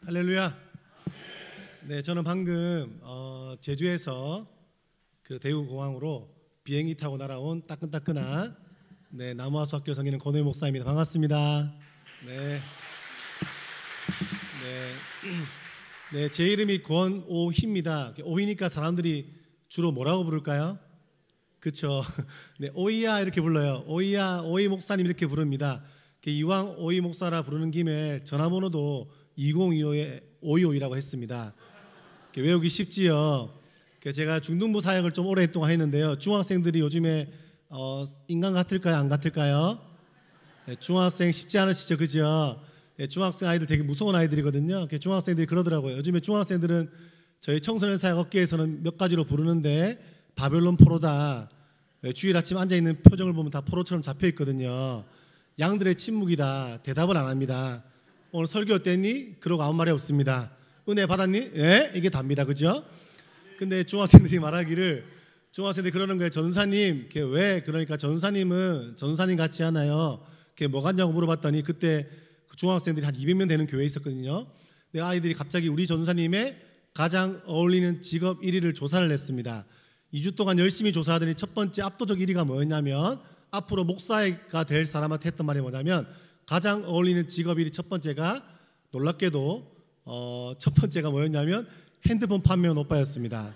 할렐루야. 네, 저는 방금 제주에서 그 대구공항으로 비행기 타고 날아온 따끈따끈한 나무하수학교 성기는 권호희 목사입니다. 반갑습니다. 네, 제 이름이 권오희입니다. 오희니까 사람들이 주로 뭐라고 부를까요? 그렇죠. 네, 오희야 이렇게 불러요. 오희야, 오희 목사님 이렇게 부릅니다. 이왕 오희 목사라 부르는 김에 전화번호도 2025에 525이라고 했습니다. 외우기 쉽지요. 제가 중등부 사역을 좀 오랫동안 했는데요. 중학생들이 요즘에 인간 같을까요? 안 같을까요? 네, 중학생 쉽지 않으시죠, 그죠? 네, 중학생 아이들 되게 무서운 아이들이거든요. 중학생들이 그러더라고요. 요즘에 중학생들은 저희 청소년 사역 업계에서는 몇 가지로 부르는데 바벨론 포로다. 네, 주일 아침 앉아 있는 표정을 보면 다 포로처럼 잡혀 있거든요. 양들의 침묵이다. 대답을 안 합니다. 오늘 설교 어땠니? 그러고 아무 말이 없습니다. 은혜 받았니? 예, 이게 답니다. 그죠? 근데 중학생들이 말하기를, 중학생들이 그러는 거예요. 전사님, 왜? 그러니까 전사님은 전사님 같지 않아요. 뭐 같냐고 물어봤더니 그때 중학생들이 한 200명 되는 교회에 있었거든요. 근데 아이들이 갑자기 우리 전사님의 가장 어울리는 직업 1위를 조사를 했습니다. 2주 동안 열심히 조사하더니 첫 번째 압도적 1위가 뭐였냐면, 앞으로 목사가 될 사람한테 했던 말이 뭐냐면, 가장 어울리는 직업 1위 첫 번째가, 놀랍게도 첫 번째가 뭐였냐면 핸드폰 판매원 오빠였습니다.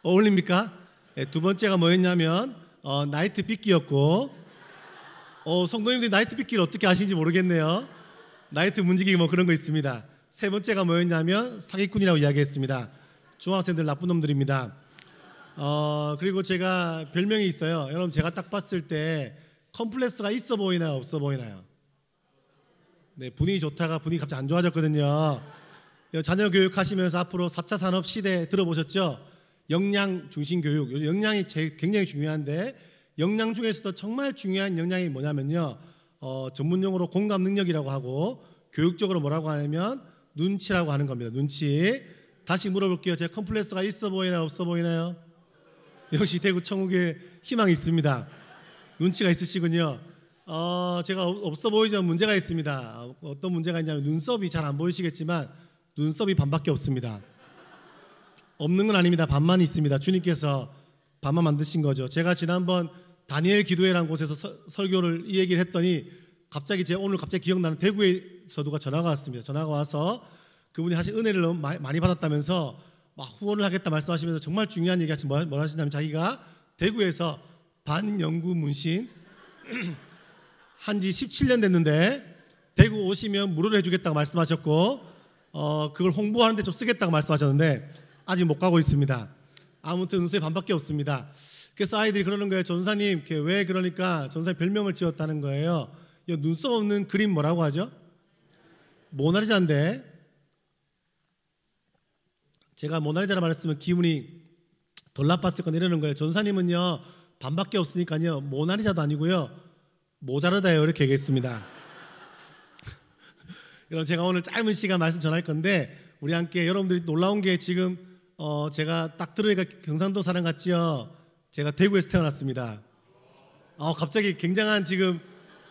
어울립니까? 네, 두 번째가 뭐였냐면 나이트 삐끼였고, 성도님들이 나이트 삐끼를 어떻게 아시는지 모르겠네요. 나이트 문지기기 뭐 그런 거 있습니다. 세 번째가 뭐였냐면 사기꾼이라고 이야기했습니다. 중학생들 나쁜 놈들입니다. 그리고 제가 별명이 있어요. 여러분, 제가 딱 봤을 때 컴플렉스가 있어 보이나요, 없어 보이나요? 네, 분위기 좋다가 분위기 갑자기 안 좋아졌거든요. 자녀 교육하시면서 앞으로 4차 산업 시대 들어보셨죠? 역량 중심 교육. 요즘 역량이 굉장히 중요한데, 역량 중에서도 정말 중요한 역량이 뭐냐면요, 전문용어로 공감 능력이라고 하고, 교육적으로 뭐라고 하냐면 눈치라고 하는 겁니다. 눈치. 다시 물어볼게요. 제 컴플렉스가 있어 보이나요, 없어 보이나요? 역시 대구 천국에 희망이 있습니다. 눈치가 있으시군요. 제가 없어 보이지만 문제가 있습니다. 어떤 문제가 있냐면, 눈썹이 잘 안 보이시겠지만 눈썹이 반밖에 없습니다. 없는 건 아닙니다. 반만 있습니다. 주님께서 반만 만드신 거죠. 제가 지난번 다니엘 기도회라는 곳에서 설교를 이 얘기를 했더니 오늘 갑자기 기억나는, 대구에서 누가 전화가 왔습니다. 전화가 와서 그분이 사실 은혜를 너무 많이 받았다면서 막 후원을 하겠다 말씀하시면서 정말 중요한 얘기 하시면 뭘 하시냐면, 자기가 대구에서 반영구 문신 한지 17년 됐는데 대구 오시면 무료로 해주겠다고 말씀하셨고, 그걸 홍보하는데 좀 쓰겠다고 말씀하셨는데 아직 못 가고 있습니다. 아무튼 눈썹이 반밖에 없습니다. 그래서 아이들이 그러는 거예요. 전사님, 왜 그러니까 전사님 별명을 지었다는 거예요. 이 눈썹 없는 그림 뭐라고 하죠? 모나리자인데, 제가 모나리자라 말했으면 기분이 덜 나빴을 건데 이러는 거예요. 전사님은요 반밖에 없으니까요 모나리자도 아니고요 모자르다요, 이렇게 얘기했습니다. 여러분, 제가 오늘 짧은 시간 말씀 전할 건데 우리 함께, 여러분들이 놀라운 게 지금 제가 딱 들으니까 경상도 사람 같지요. 제가 대구에서 태어났습니다. 갑자기 굉장한 지금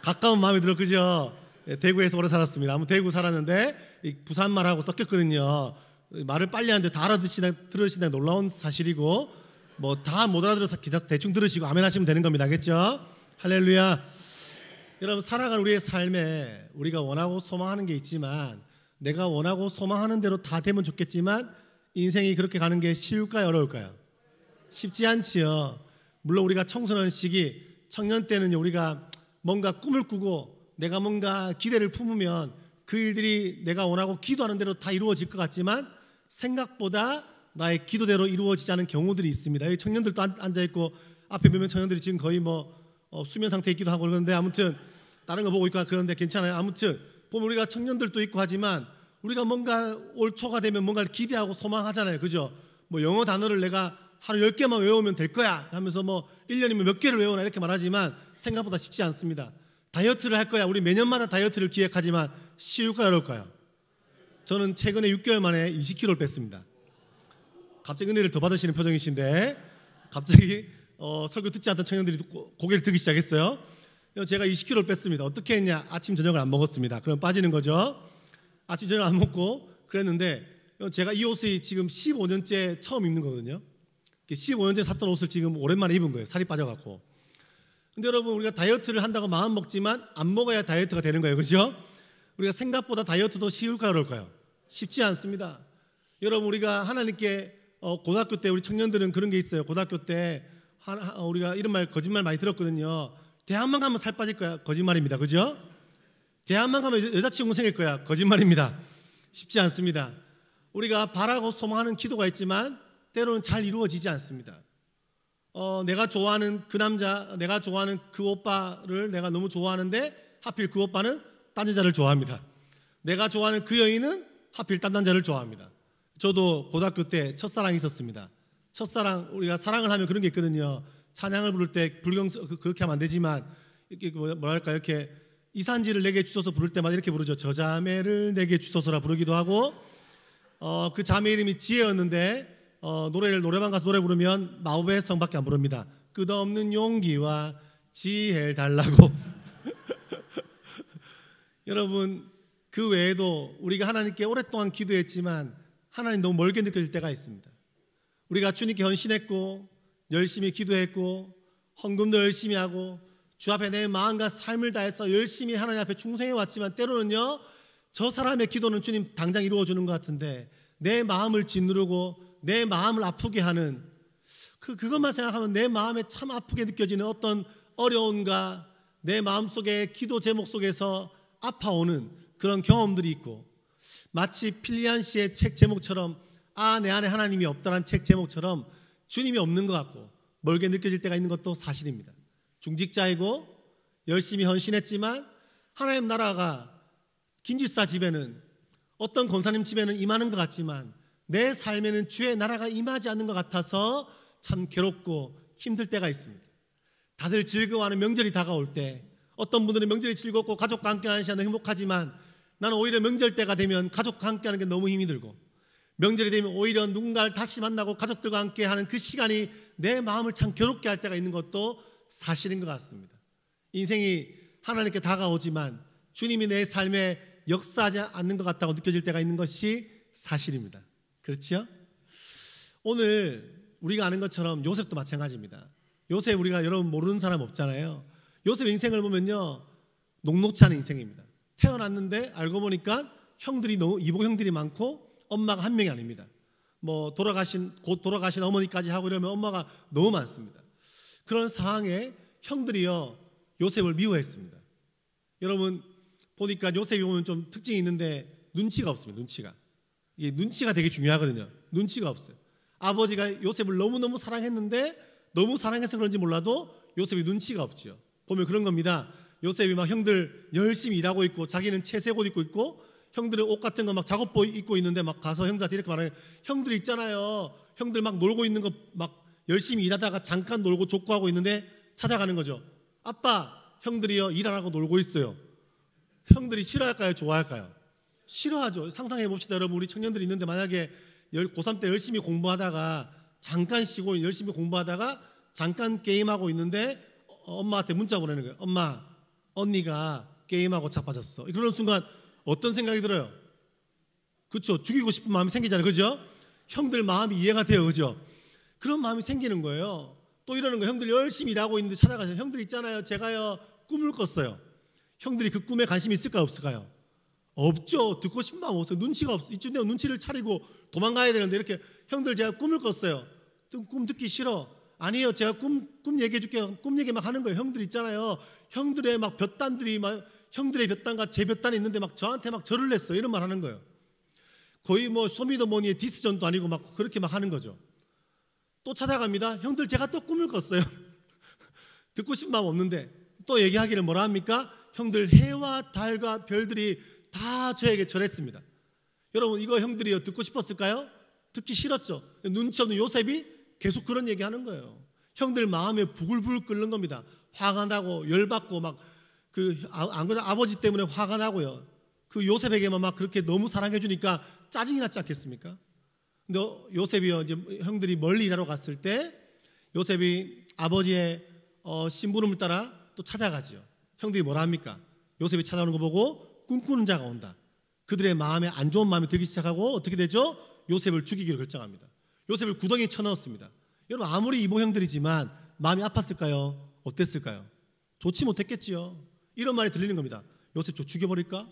가까운 마음이 들어, 그죠? 대구에서 오래 살았습니다. 아무튼 대구 살았는데 부산 말하고 섞였거든요. 말을 빨리 하는데 다 들으시다 놀라운 사실이고, 뭐 다 못 알아들어서 대충 들으시고 아멘 하시면 되는 겁니다. 알겠죠? 할렐루야. 여러분, 살아가는 우리의 삶에 우리가 원하고 소망하는 게 있지만, 내가 원하고 소망하는 대로 다 되면 좋겠지만 인생이 그렇게 가는 게 쉬울까요, 어려울까요? 쉽지 않지요. 물론 우리가 청소년 시기, 청년 때는 우리가 뭔가 꿈을 꾸고 내가 뭔가 기대를 품으면 그 일들이 내가 원하고 기도하는 대로 다 이루어질 것 같지만 생각보다 나의 기도대로 이루어지지 않은 경우들이 있습니다. 여기 청년들도 앉아있고 앞에 몇몇 청년들이 지금 거의 수면 상태에 있기도 하고 그러는데, 아무튼 다른 거 보고 있고 그러는데 괜찮아요. 아무튼 보면 우리가 청년들도 있고 하지만 우리가 뭔가 올 초가 되면 뭔가를 기대하고 소망하잖아요. 그죠? 영어 단어를 내가 하루 10개만 외우면 될 거야 하면서 1년이면 몇 개를 외우나 이렇게 말하지만 생각보다 쉽지 않습니다. 다이어트를 할 거야. 우리 매년마다 다이어트를 기획하지만 쉬울까요, 어려울까요? 저는 최근에 6개월 만에 20kg를 뺐습니다. 갑자기 은혜를 더 받으시는 표정이신데 갑자기 설교 듣지 않던 청년들이 고개를 들기 시작했어요. 제가 20kg를 뺐습니다. 어떻게 했냐? 아침 저녁을 안 먹었습니다. 그럼 빠지는 거죠. 아침 저녁 안 먹고 그랬는데 제가 이 옷이 지금 15년째 처음 입는 거거든요. 15년째 샀던 옷을 지금 오랜만에 입은 거예요. 살이 빠져갖고. 근데 여러분, 우리가 다이어트를 한다고 마음 먹지만 안 먹어야 다이어트가 되는 거예요. 그렇죠? 우리가 생각보다 다이어트도 쉬울까요, 어려울까요? 쉽지 않습니다. 여러분, 우리가 하나님께 고등학교 때 우리 청년들은 그런 게 있어요. 고등학교 때 우리가 이런 말, 거짓말 많이 들었거든요. 대학만 가면 살 빠질 거야. 거짓말입니다. 그죠? 대학만 가면 여자친구 생길 거야. 거짓말입니다. 쉽지 않습니다. 우리가 바라고 소망하는 기도가 있지만 때로는 잘 이루어지지 않습니다. 내가 좋아하는 그 남자, 내가 좋아하는 그 오빠를 내가 너무 좋아하는데 하필 그 오빠는 딴 여자를 좋아합니다. 내가 좋아하는 그 여인은 하필 딴 남자를 좋아합니다. 저도 고등학교 때 첫사랑이 있었습니다. 첫사랑, 우리가 사랑을 하면 그런 게 있거든요. 찬양을 부를 때 그렇게 하면 안 되지만 이렇게 뭐랄까, 이렇게 이산지를 내게 주소서 부를 때마다 이렇게 부르죠. 저 자매를 내게 주소서라 부르기도 하고, 그 자매 이름이 지혜였는데 노래방 가서 노래 부르면 마법의 성밖에 안 부릅니다. 끝없는 용기와 지혜를 달라고. 여러분, 그 외에도 우리가 하나님께 오랫동안 기도했지만 하나님 너무 멀게 느껴질 때가 있습니다. 우리가 주님께 헌신했고 열심히 기도했고 헌금도 열심히 하고 주 앞에 내 마음과 삶을 다해서 열심히 하나님 앞에 충성해 왔지만 때로는요, 저 사람의 기도는 주님 당장 이루어주는 것 같은데 내 마음을 짓누르고 내 마음을 아프게 하는 그것만 생각하면 내 마음에 참 아프게 느껴지는 어떤 어려움과 내 마음속에 기도 제목 속에서 아파오는 그런 경험들이 있고, 마치 필리안 씨의 책 제목처럼 내 안에 하나님이 없다는 책 제목처럼 주님이 없는 것 같고 멀게 느껴질 때가 있는 것도 사실입니다. 중직자이고 열심히 헌신했지만 하나님 나라가 김집사 집에는, 어떤 권사님 집에는 임하는 것 같지만 내 삶에는 주의 나라가 임하지 않는 것 같아서 참 괴롭고 힘들 때가 있습니다. 다들 즐거워하는 명절이 다가올 때, 어떤 분들은 명절이 즐겁고 가족과 함께 하는 시간은 행복하지만 나는 오히려 명절 때가 되면 가족과 함께 하는 게 너무 힘이 들고, 명절이 되면 오히려 누군가를 다시 만나고 가족들과 함께 하는 그 시간이 내 마음을 참 괴롭게 할 때가 있는 것도 사실인 것 같습니다. 인생이 하나님께 다가오지만 주님이 내 삶에 역사하지 않는 것 같다고 느껴질 때가 있는 것이 사실입니다. 그렇죠? 오늘 우리가 아는 것처럼 요셉도 마찬가지입니다. 요셉, 우리가 여러분 모르는 사람 없잖아요. 요셉 인생을 보면요, 녹록치 않은 인생입니다. 태어났는데 알고 보니까 이복 형들이 많고 엄마가 한 명이 아닙니다. 곧 돌아가신 어머니까지 하고 이러면 엄마가 너무 많습니다. 그런 상황에 형들이요, 요셉을 미워했습니다. 여러분 보니까 요셉이 보면 좀 특징이 있는데 눈치가 없습니다. 이게 눈치가 되게 중요하거든요. 눈치가 없어요. 아버지가 요셉을 너무너무 사랑했는데 너무 사랑해서 그런지 몰라도 요셉이 눈치가 없지요. 보면 그런 겁니다. 요셉이 막 형들 열심히 일하고 있고 자기는 채색 옷 입고 있고 형들은 옷 같은 거 막 작업복 입고 있는데 막 가서 형들한테 이렇게 말해요. 형들 있잖아요. 형들 막 놀고 있는 거 막 열심히 일하다가 잠깐 놀고 족구하고 있는데 찾아가는 거죠. 아빠, 형들이요 일 안 하고 놀고 있어요. 형들이 싫어할까요? 좋아할까요? 싫어하죠. 상상해 봅시다. 여러분, 우리 청년들이 있는데 만약에 고3 때 열심히 공부하다가 잠깐 쉬고 열심히 공부하다가 잠깐 게임하고 있는데 엄마한테 문자 보내는 거예요. 엄마, 언니가 게임하고 자빠졌어. 그런 순간 어떤 생각이 들어요? 그렇죠. 죽이고 싶은 마음이 생기잖아요. 그죠? 형들 마음이 이해가 돼요. 그죠? 그런 마음이 생기는 거예요. 또 이러는 거예요. 형들 열심히 일하고 있는데 찾아가서 형들 있잖아요. 제가요 꿈을 꿨어요. 형들이 그 꿈에 관심이 있을까요? 없을까요? 없죠. 듣고 싶은 마음 없어요. 눈치가 없어. 이쯤 되면 눈치를 차리고 도망가야 되는데 이렇게 형들 제가 꿈을 꿨어요. 꿈 듣기 싫어. 아니에요. 제가 꿈 얘기해 줄게요. 꿈 얘기 막 하는 거예요. 형들 있잖아요. 형들의 막 볕단들이 막 형들의 볕단과 제 볕단이 있는데 막 저한테 막 절을 냈어요. 이런 말 하는 거예요. 거의 뭐 쇼미더머니의 디스전도 아니고 막 그렇게 막 하는 거죠. 또 찾아갑니다. 형들 제가 또 꿈을 꿨어요. 듣고 싶은 마음 없는데 또 얘기하기를 뭐라 합니까? 형들 해와 달과 별들이 다 저에게 절했습니다. 여러분, 이거 형들이요 듣고 싶었을까요? 듣기 싫었죠. 눈치 없는 요셉이 계속 그런 얘기하는 거예요. 형들 마음에 부글부글 끓는 겁니다. 화가 나고 열받고 막 안 그래도 아버지 때문에 화가 나고요. 그 요셉에게만 막 그렇게 너무 사랑해 주니까 짜증이 났지 않겠습니까? 근데 요셉이요 이제 형들이 멀리 일하러 갔을 때 요셉이 아버지의 심부름을 따라 또 찾아가지요. 형들이 뭐라 합니까? 요셉이 찾아오는 거 보고 꿈꾸는 자가 온다. 그들의 마음에 안 좋은 마음이 들기 시작하고 어떻게 되죠? 요셉을 죽이기로 결정합니다. 요셉을 구덩이에 쳐넣었습니다. 여러분 아무리 이모 형들이지만 마음이 아팠을까요? 어땠을까요? 좋지 못했겠지요. 이런 말이 들리는 겁니다. 요셉 저 죽여버릴까?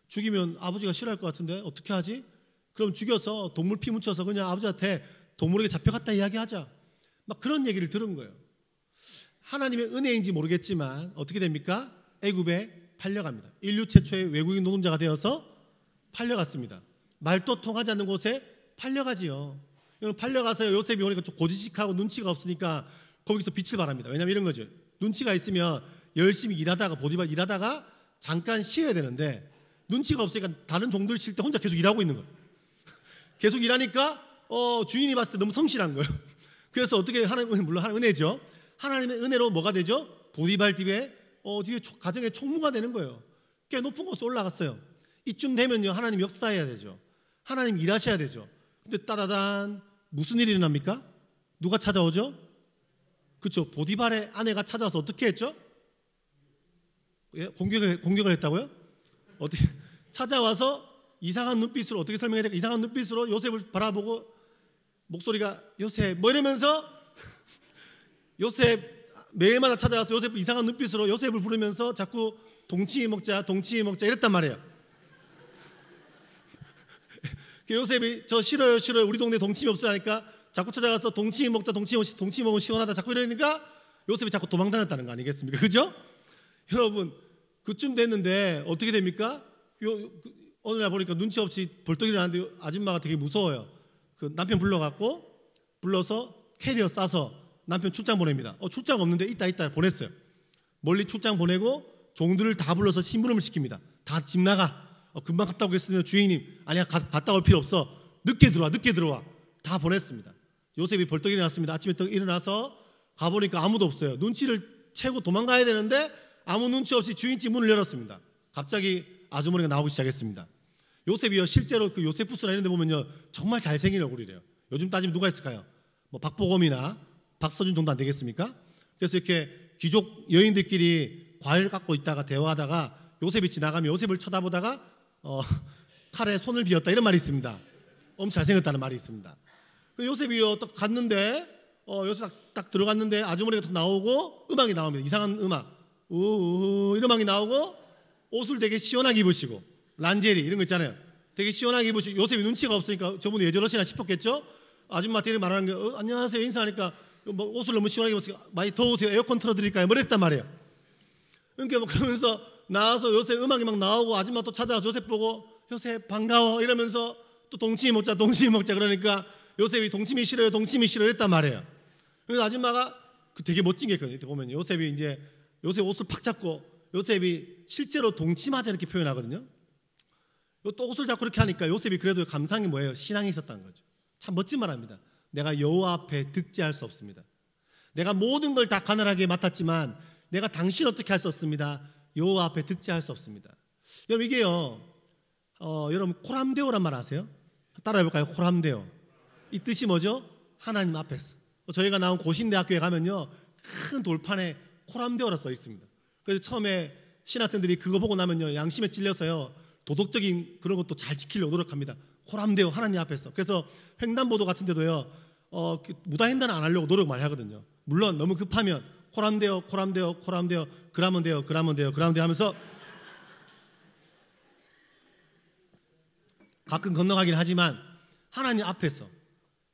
죽이면 아버지가 싫어할 것 같은데 어떻게 하지? 그럼 죽여서 동물 피 묻혀서 그냥 아버지한테 동물에게 잡혀갔다 이야기하자. 막 그런 얘기를 들은 거예요. 하나님의 은혜인지 모르겠지만 어떻게 됩니까? 애굽에 팔려갑니다. 인류 최초의 외국인 노동자가 되어서 팔려갔습니다. 말도 통하지 않는 곳에 팔려가지요. 팔려가서 요셉이 오니까 좀 고지식하고 눈치가 없으니까 거기서 빛을 발합니다. 왜냐하면 이런 거죠. 눈치가 있으면 열심히 일하다가 보디발 일하다가 잠깐 쉬어야 되는데 눈치가 없으니까 다른 종들 쉴 때 혼자 계속 일하고 있는 거예요. 계속 일하니까 주인이 봤을 때 너무 성실한 거예요. 그래서 어떻게 하나님, 물론 하나님 은혜죠. 하나님의 은혜로 뭐가 되죠? 보디발 뒤에 가정의 총무가 되는 거예요. 꽤 높은 곳에 올라갔어요. 이쯤 되면요 하나님 역사해야 되죠. 하나님 일하셔야 되죠. 근데 따다단 무슨 일이 일어납니까? 누가 찾아오죠? 그렇죠. 보디발의 아내가 찾아와서 어떻게 했죠? 예? 공격을 했다고요? 어떻게 찾아와서 이상한 눈빛으로 어떻게 설명해야 될까? 이상한 눈빛으로 요셉을 바라보고 목소리가 요셉 뭐 이러면서 요셉 매일마다 찾아와서 요셉 이상한 눈빛으로 요셉을 부르면서 자꾸 동치미 먹자 이랬단 말이에요. 요셉이 저 싫어요 우리 동네 동치미 없어 하니까 자꾸 찾아가서 동치미 먹으면 시원하다 자꾸 이러니까 요셉이 자꾸 도망다녔다는 거 아니겠습니까? 그죠? 여러분 그쯤 됐는데 어떻게 됩니까? 어느 날 보니까 눈치 없이 벌떡 일어나는데 아줌마가 되게 무서워요. 그 남편 불러서 캐리어 싸서 남편 출장 보냅니다. 출장 없는데 있다 보냈어요. 멀리 출장 보내고 종들을 다 불러서 심부름을 시킵니다. 다 집 나가. 금방 갔다 오겠으면 주인님 아니야 갔다 올 필요 없어. 늦게 들어와. 다 보냈습니다. 요셉이 벌떡 일어났습니다. 아침에 딱 일어나서 가보니까 아무도 없어요. 눈치를 채고 도망가야 되는데 아무 눈치 없이 주인집 문을 열었습니다. 갑자기 아주머니가 나오기 시작했습니다. 요셉이요 실제로 그 요세푸스나 이런 데 보면요 정말 잘생긴 얼굴이래요. 요즘 따지면 누가 있을까요? 뭐 박보검이나 박서준 정도 안 되겠습니까? 그래서 이렇게 귀족 여인들끼리 과일 갖고 있다가 대화하다가 요셉이 지나가면 요셉을 쳐다보다가 칼에 손을 비었다 이런 말이 있습니다. 엄청 잘생겼다는 말이 있습니다. 요셉이요 딱 갔는데 요셉 딱 들어갔는데 아주머니가 또 나오고 음악이 나옵니다. 이상한 음악 이런 음악이 나오고 옷을 되게 시원하게 입으시고 란제리 이런 거 있잖아요. 되게 시원하게 입으시고 요셉이 눈치가 없으니까 저분이 왜 저러시나 싶었겠죠. 아줌마한테 말하는 게 안녕하세요 인사하니까 뭐 옷을 너무 시원하게 입으시고 많이 더우세요 에어컨 틀어드릴까요? 뭐 이랬단 말이에요. 그러니까 뭐 그러면서 나와서 요셉 음악이 막 나오고 아줌마 또 찾아와서 요셉 보고 요셉 반가워 이러면서 또 동치미 먹자 그러니까 요셉이 동치미 싫어요 이랬단 말이에요. 그래서 아줌마가 되게 멋진 게 있거든요. 보면 요셉이 이제 요셉 옷을 팍 잡고 요셉이 실제로 동치마자 이렇게 표현하거든요. 또 옷을 잡고 그렇게 하니까 요셉이 그래도 감상이 뭐예요? 신앙이 있었다는 거죠. 참 멋진 말합니다. 내가 여호와 앞에 득제할 수 없습니다. 내가 모든 걸 다 가난하게 맡았지만 내가 당신 어떻게 할 수 없습니다. 여호와 앞에 득제할 수 없습니다. 여러분 이게요 여러분 코람데오란 말 아세요? 따라해볼까요? 코람데오. 이 뜻이 뭐죠? 하나님 앞에서. 저희가 나온 고신대학교에 가면요 큰 돌판에 코람데오라 써 있습니다. 그래서 처음에 신학생들이 그거 보고 나면요 양심에 찔려서요 도덕적인 그런 것도 잘 지키려고 노력합니다. 코람데오 하나님 앞에서. 그래서 횡단보도 같은 데도요 무단횡단 안 하려고 노력 많이 하거든요. 물론 너무 급하면 코람데오 그러면 돼요 하면서 가끔 건너가긴 하지만 하나님 앞에서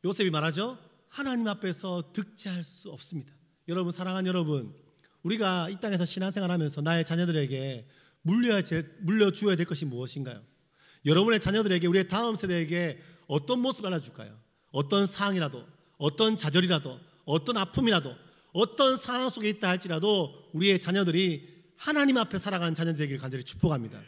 요셉이 말하죠. 하나님 앞에서 득제할 수 없습니다. 여러분 사랑하는 여러분 우리가 이 땅에서 신앙생활하면서 나의 자녀들에게 물려주어야 될 것이 무엇인가요? 여러분의 자녀들에게 우리의 다음 세대에게 어떤 모습을 알려줄까요? 어떤 상황이라도 어떤 좌절이라도 어떤 아픔이라도 어떤 상황 속에 있다 할지라도 우리의 자녀들이 하나님 앞에 살아가는 자녀들이 되기를 간절히 축복합니다.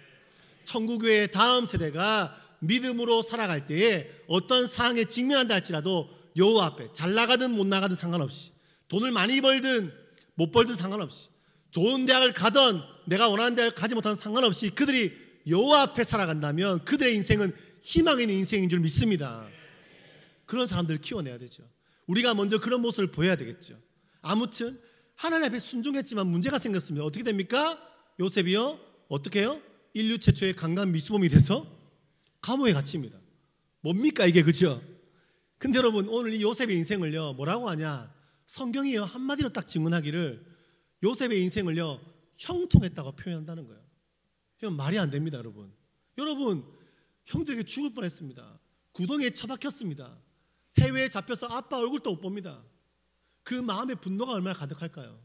천국교회의 다음 세대가 믿음으로 살아갈 때에 어떤 상황에 직면한다 할지라도 여호와 앞에 잘 나가든 못 나가든 상관없이 돈을 많이 벌든 못 벌든 상관없이 좋은 대학을 가든 내가 원하는 대학을 가지 못하는 상관없이 그들이 여호와 앞에 살아간다면 그들의 인생은 희망 있는 인생인 줄 믿습니다. 그런 사람들을 키워내야 되죠. 우리가 먼저 그런 모습을 보여야 되겠죠. 아무튼 하나님 앞에 순종했지만 문제가 생겼습니다. 어떻게 됩니까? 요셉이요? 어떻게 해요? 인류 최초의 강간 미수범이 돼서 감옥에 갇힙니다. 뭡니까 이게, 그죠? 근데 여러분, 오늘 이 요셉의 인생을요 뭐라고 하냐, 성경이요 한마디로 딱 증언하기를 요셉의 인생을요 형통했다고 표현한다는 거예요. 이건 말이 안 됩니다. 여러분, 형들에게 죽을 뻔했습니다. 구덩이에 처박혔습니다. 해외에 잡혀서 아빠 얼굴도 못 봅니다. 그 마음의 분노가 얼마나 가득할까요?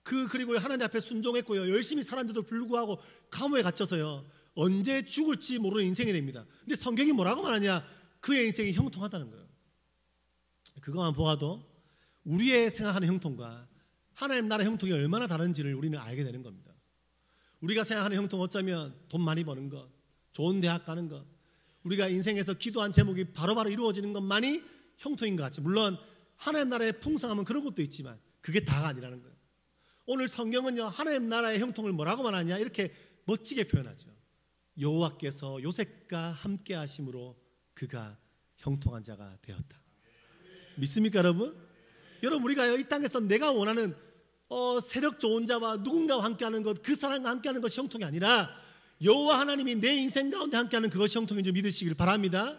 그리고 하나님 앞에 순종했고요, 열심히 살았는데도 불구하고 감옥에 갇혀서요 언제 죽을지 모르는 인생이 됩니다. 근데 성경이 뭐라고 말하냐, 그의 인생이 형통하다는 거예요. 그거만 보아도 우리의 생각하는 형통과 하나님 나라의 형통이 얼마나 다른지를 우리는 알게 되는 겁니다. 우리가 생각하는 형통, 어쩌면 돈 많이 버는 것, 좋은 대학 가는 것, 우리가 인생에서 기도한 제목이 바로바로 이루어지는 것만이 형통인 것 같지, 물론 하나님 나라의 풍성함은 그런 것도 있지만 그게 다가 아니라는 거예요. 오늘 성경은요 하나님 나라의 형통을 뭐라고 말하냐, 이렇게 멋지게 표현하죠. 여호와께서 요셉과 함께 하심으로 그가 형통한 자가 되었다. 믿습니까 여러분? 여러분, 우리가 이 땅에서 내가 원하는 세력 좋은 자와 누군가와 함께하는 것, 그 사람과 함께하는 것이 형통이 아니라 여호와 하나님이 내 인생 가운데 함께하는 그것이 형통인 줄 믿으시길 바랍니다.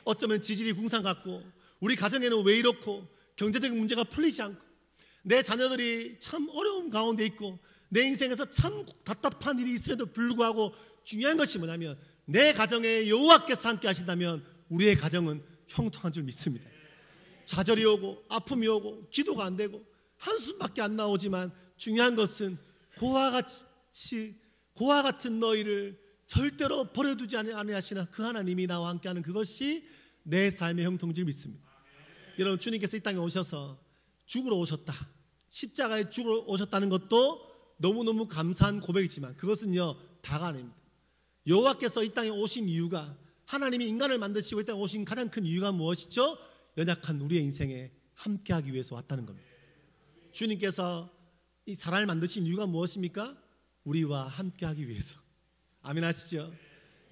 어쩌면 지질이 궁상 같고 우리 가정에는 왜 이렇고 경제적인 문제가 풀리지 않고 내 자녀들이 참 어려움 가운데 있고 내 인생에서 참 답답한 일이 있음에도 불구하고 중요한 것이 뭐냐면 내 가정에 여호와께서 함께 하신다면 우리의 가정은 형통한 줄 믿습니다. 좌절이 오고 아픔이 오고 기도가 안 되고 한숨밖에 안 나오지만 중요한 것은 고와 같은 너희를 절대로 버려두지 아니하시나 그 하나님이 나와 함께하는 그것이 내 삶의 형통인 줄 믿습니다. 여러분, 주님께서 이 땅에 오셔서 죽으러 오셨다, 십자가에 죽으러 오셨다는 것도 너무너무 감사한 고백이지만 그것은요 다가 아닙니다. 여호와께서 이 땅에 오신 이유가, 하나님이 인간을 만드시고 이 땅에 오신 가장 큰 이유가 무엇이죠? 연약한 우리의 인생에 함께하기 위해서 왔다는 겁니다. 주님께서 이 사람을 만드신 이유가 무엇입니까? 우리와 함께하기 위해서. 아멘 하시죠?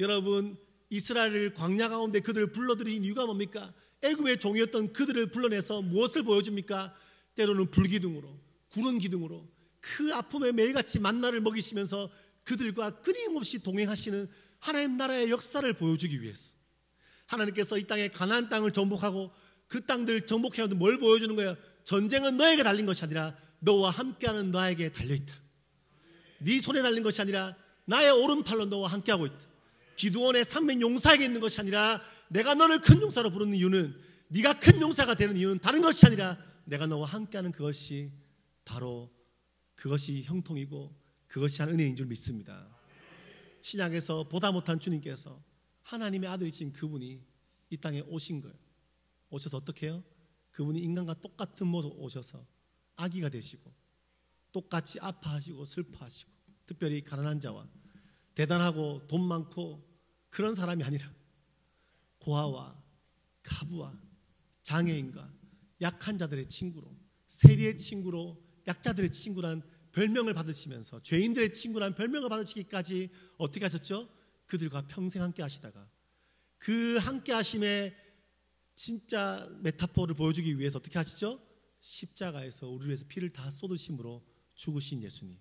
여러분, 이스라엘을 광야 가운데 그들을 불러들인 이유가 뭡니까? 애굽의 종이었던 그들을 불러내서 무엇을 보여줍니까? 때로는 불기둥으로, 구름 기둥으로 그 아픔에 매일같이 만나를 먹이시면서 그들과 끊임없이 동행하시는 하나님 나라의 역사를 보여주기 위해서 하나님께서 이 땅에 가나안 땅을 정복하고 그 땅들 정복해오는데 뭘 보여주는 거예요? 전쟁은 너에게 달린 것이 아니라 너와 함께하는 나에게 달려있다. 네 손에 달린 것이 아니라 나의 오른팔로 너와 함께하고 있다. 기드온의 300 용사에게 있는 것이 아니라 내가 너를 큰 용사로 부르는 이유는, 네가 큰 용사가 되는 이유는 다른 것이 아니라 내가 너와 함께하는 그것이 바로 그것이 형통이고 그것이 한 은혜인 줄 믿습니다. 신약에서 보다 못한 주님께서 하나님의 아들이신 그분이 이 땅에 오신 거예요. 오셔서 어떻게 해요? 그분이 인간과 똑같은 모습으로 오셔서 아기가 되시고 똑같이 아파하시고 슬퍼하시고, 특별히 가난한 자와 대단하고 돈 많고 그런 사람이 아니라 고아와 가부와 장애인과 약한 자들의 친구로, 세리의 친구로, 약자들의 친구란 별명을 받으시면서 죄인들의 친구란 별명을 받으시기까지 어떻게 하셨죠? 그들과 평생 함께 하시다가 그 함께 하심의 진짜 메타포를 보여주기 위해서 어떻게 하시죠? 십자가에서 우리를 위해서 피를 다 쏟으심으로 죽으신 예수님.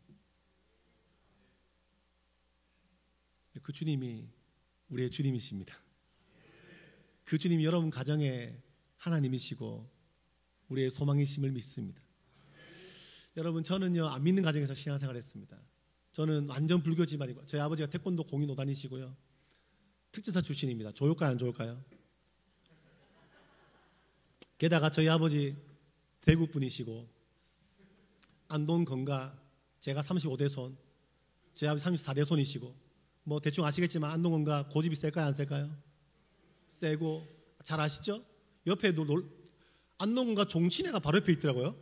그 주님이 우리의 주님이십니다. 그 주님이 여러분 가정의 하나님이시고 우리의 소망이심을 믿습니다. 여러분, 저는요 안 믿는 가정에서 신앙생활을 했습니다. 저는 완전 불교 집안이고 저희 아버지가 태권도 공인 5단이시고요 특전사 출신입니다. 좋을까요 안 좋을까요? 게다가 저희 아버지 대구 분이시고 안동 건가 제가 35대 손, 저희 아버지 34대 손이시고 뭐 대충 아시겠지만 안동 건가 고집이 셀까요 안 셀까요? 세고 잘 아시죠? 옆에 안동 건가 종친회가 바로 옆에 있더라고요.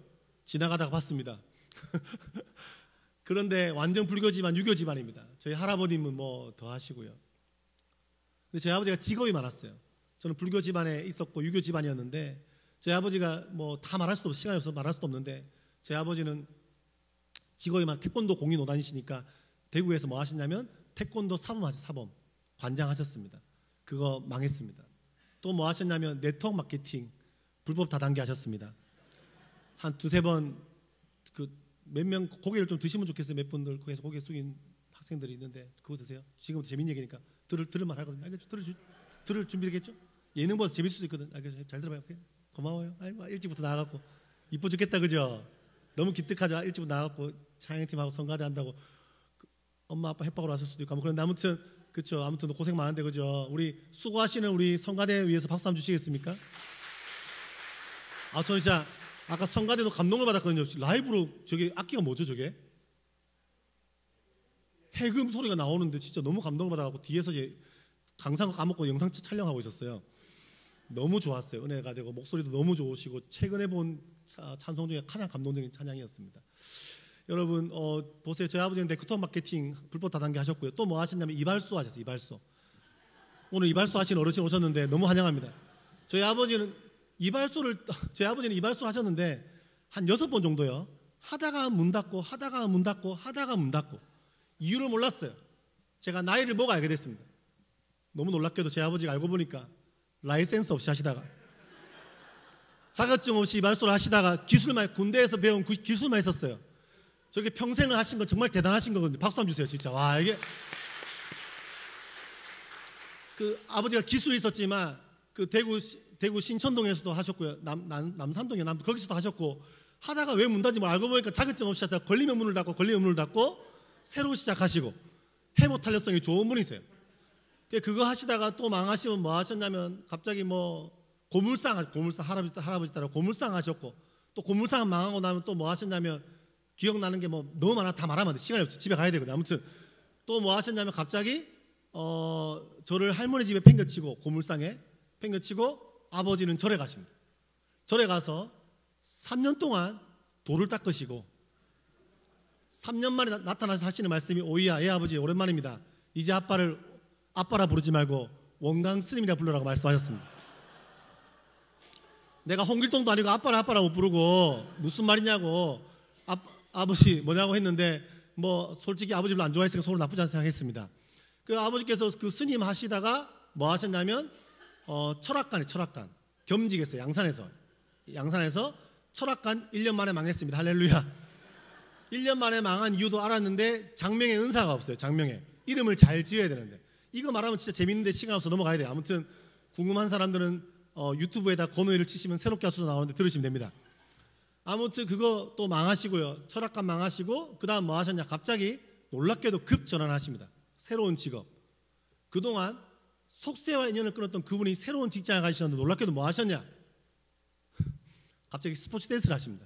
지나가다가 봤습니다. 그런데 완전 불교 집안, 유교 집안입니다. 저희 할아버님은 뭐 더 하시고요. 근데 저희 아버지가 직업이 많았어요. 저는 불교 집안에 있었고 유교 집안이었는데 저희 아버지가 뭐 다 말할 수도 없고 시간이 없어서 말할 수도 없는데 저희 아버지는 직업이 많아 태권도 공인 5단이시니까 대구에서 뭐 하시냐면 태권도 사범 관장하셨습니다. 그거 망했습니다. 또 뭐 하셨냐면 네트워크 마케팅 불법 다단계 하셨습니다. 한 두세 번 그 몇 명 고개를 좀 드시면 좋겠어요. 몇 분들 거기서 고개 숙인 학생들이 있는데 그거 드세요. 지금부터 재밌는 얘기니까 들을만 하거든요. 알겠죠? 들을 준비되겠죠? 예능보다 재밌을 수도 있거든. 알겠죠? 잘 들어봐요. 오케이? 고마워요. 아이고 일찍부터 나가갖고 이뻐 죽겠다 그죠? 너무 기특하죠. 일찍부터 나가갖고 찬양팀하고 성가대 한다고 엄마 아빠 협박으로 왔을 수도 있고 그런데 아무튼 그렇죠. 아무튼 고생 많은데 그죠? 우리 수고하시는 우리 성가대 위해서 박수 한번 주시겠습니까? 아 저는 진짜 아까 성가대도 감동을 받았거든요. 라이브로 저게 악기가 뭐죠 저게? 해금 소리가 나오는데 진짜 너무 감동을 받아갖고 뒤에서 이제 강사가 까먹고 영상 촬영하고 있었어요. 너무 좋았어요. 은혜가 되고 목소리도 너무 좋으시고 최근에 본 찬송 중에 가장 감동적인 찬양이었습니다. 여러분 보세요. 저희 아버지는 네트워크 마케팅 불법 다단계 하셨고요. 또 뭐 하셨냐면 이발소 하셨어요. 이발소. 오늘 이발소 하신 어르신 오셨는데 너무 환영합니다. 저희 아버지는 이발소를 하셨는데 한 6번 정도요. 하다가 문 닫고 하다가 문 닫고 하다가 문 닫고 이유를 몰랐어요. 제가 나이를 보고 알게 됐습니다. 너무 놀랍게도 제 아버지가 알고 보니까 라이센스 없이 하시다가 자격증 없이 이발소를 하시다가 기술만 군대에서 배운 기술만 있었어요. 저게 평생을 하신 건 정말 대단하신 거거든요. 박수 한번 주세요. 진짜 와 이게 그 아버지가 기술이 있었지만 그 대구 신천동에서도 하셨고요. 남산동에 거기서도 하셨고 하다가 왜 문 닫지 뭐 알고 보니까 자격증 없이 하다가 걸리면 문을 닫고 새로 시작하시고 해모 탄력성이 좋은 분이세요. 그거 하시다가 또 망하시면 뭐 하셨냐면 갑자기 뭐 고물상 할아버지 따라 고물상 하셨고 또 고물상 망하고 나면 또 뭐 하셨냐면 기억나는 게 뭐 너무 많아 다 말하면 안 돼. 시간이 없지. 집에 가야 되거든. 아무튼 또 뭐 하셨냐면 갑자기 저를 할머니 집에 팽겨치고 고물상에 팽겨치고 아버지는 절에 가십니다. 절에 가서 3년 동안 돌을 닦으시고 3년 만에 나타나서 하시는 말씀이 오이야, 예 아버지 오랜만입니다. 이제 아빠라 부르지 말고 원강 스님이라 불러라고 말씀하셨습니다. 내가 홍길동도 아니고 아빠라고 부르고 무슨 말이냐고 아버지 뭐냐고 했는데 뭐 솔직히 아버지 별로 안 좋아했으니까 서로 나쁘지 않게 생각했습니다. 그 아버지께서 그 스님 하시다가 뭐 하셨냐면 철학관 겸직했어요. 양산에서 철학관 1년 만에 망했습니다. 할렐루야. 1년 만에 망한 이유도 알았는데 장명의 은사가 없어요. 장명의 이름을 잘 지어야 되는데 이거 말하면 진짜 재밌는데 시간 없어 넘어가야 돼요. 아무튼 궁금한 사람들은 유튜브에다 권오이를 치시면 새롭게 하수도 나오는데 들으시면 됩니다. 아무튼 그거 또 망하시고요. 철학관 망하시고 그 다음 뭐 하셨냐. 갑자기 놀랍게도 급전환하십니다. 새로운 직업. 그동안 속세와 인연을 끊었던 그분이 새로운 직장에 가시셨는데 놀랍게도 뭐 하셨냐. 갑자기 스포츠 댄스를 하십니다.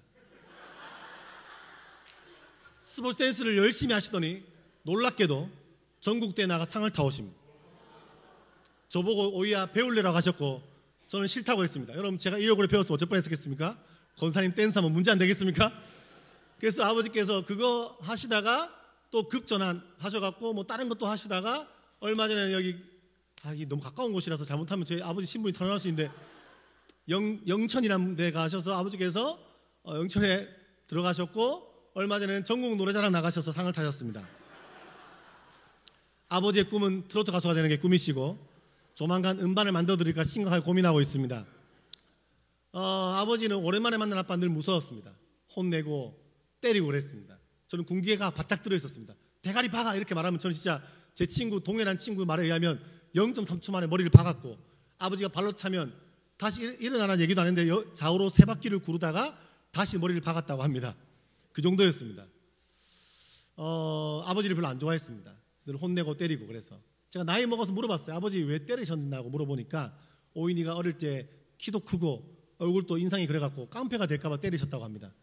스포츠 댄스를 열심히 하시더니 놀랍게도 전국대회 나가 상을 타오십니다. 저보고 오이야 배울래라고 하셨고 저는 싫다고 했습니다. 여러분 제가 이 얼굴에 배웠으면 어쩔 뻔했겠습니까? 권사님 댄스하면 문제 안 되겠습니까? 그래서 아버지께서 그거 하시다가 또 급전환 하셔갖고 뭐 다른 것도 하시다가 얼마 전에 여기 너무 가까운 곳이라서 잘못하면 저희 아버지 신분이 탄원할 수 있는데 영천이라는 데 가셔서 아버지께서 영천에 들어가셨고 얼마 전에는 전국 노래자랑 나가셔서 상을 타셨습니다. 아버지의 꿈은 트로트 가수가 되는 게 꿈이시고 조만간 음반을 만들어드릴까 심각하게 고민하고 있습니다. 아버지는 오랜만에 만난 아빠 늘 무서웠습니다. 혼내고 때리고 그랬습니다. 저는 군기가 바짝 들어있었습니다. 대가리 박아 이렇게 말하면 저는 진짜 제 친구 동해란 친구 말에 의하면 0.3초 만에 머리를 박았고 아버지가 발로 차면 다시 일어나라는 얘기도 안 했는데 좌우로 세 바퀴를 구르다가 다시 머리를 박았다고 합니다. 그 정도였습니다. 아버지를 별로 안 좋아했습니다. 늘 혼내고 때리고 그래서 제가 나이 먹어서 물어봤어요. 아버지 왜 때리셨냐고 물어보니까 오인이가 어릴 때 키도 크고 얼굴도 인상이 그래갖고 깡패가 될까봐 때리셨다고 합니다.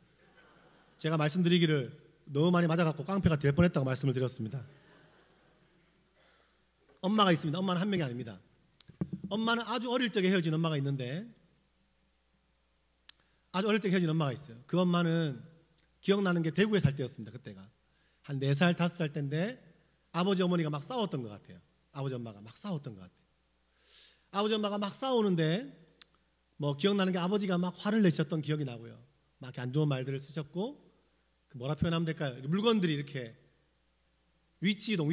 제가 말씀드리기를 너무 많이 맞아갖고 깡패가 될 뻔했다고 말씀을 드렸습니다. 엄마가 있습니다. 엄마는 한 명이 아닙니다. 엄마는 아주 어릴 적에 헤어진 엄마가 있는데 아주 어릴 때 헤어진 엄마가 있어요. 그 엄마는 기억나는 게 대구에 살 때였습니다. 그때가 한 4살 5살 때인데 아버지 어머니가 막 싸웠던 것 같아요. 아버지 엄마가 막 싸웠던 것 같아요. 아버지 엄마가 막 싸우는데 뭐 기억나는 게 아버지가 막 화를 내셨던 기억이 나고요. 막 이렇게 안 좋은 말들을 쓰셨고 그 뭐라 표현하면 될까요? 물건들이 이렇게 위치 이동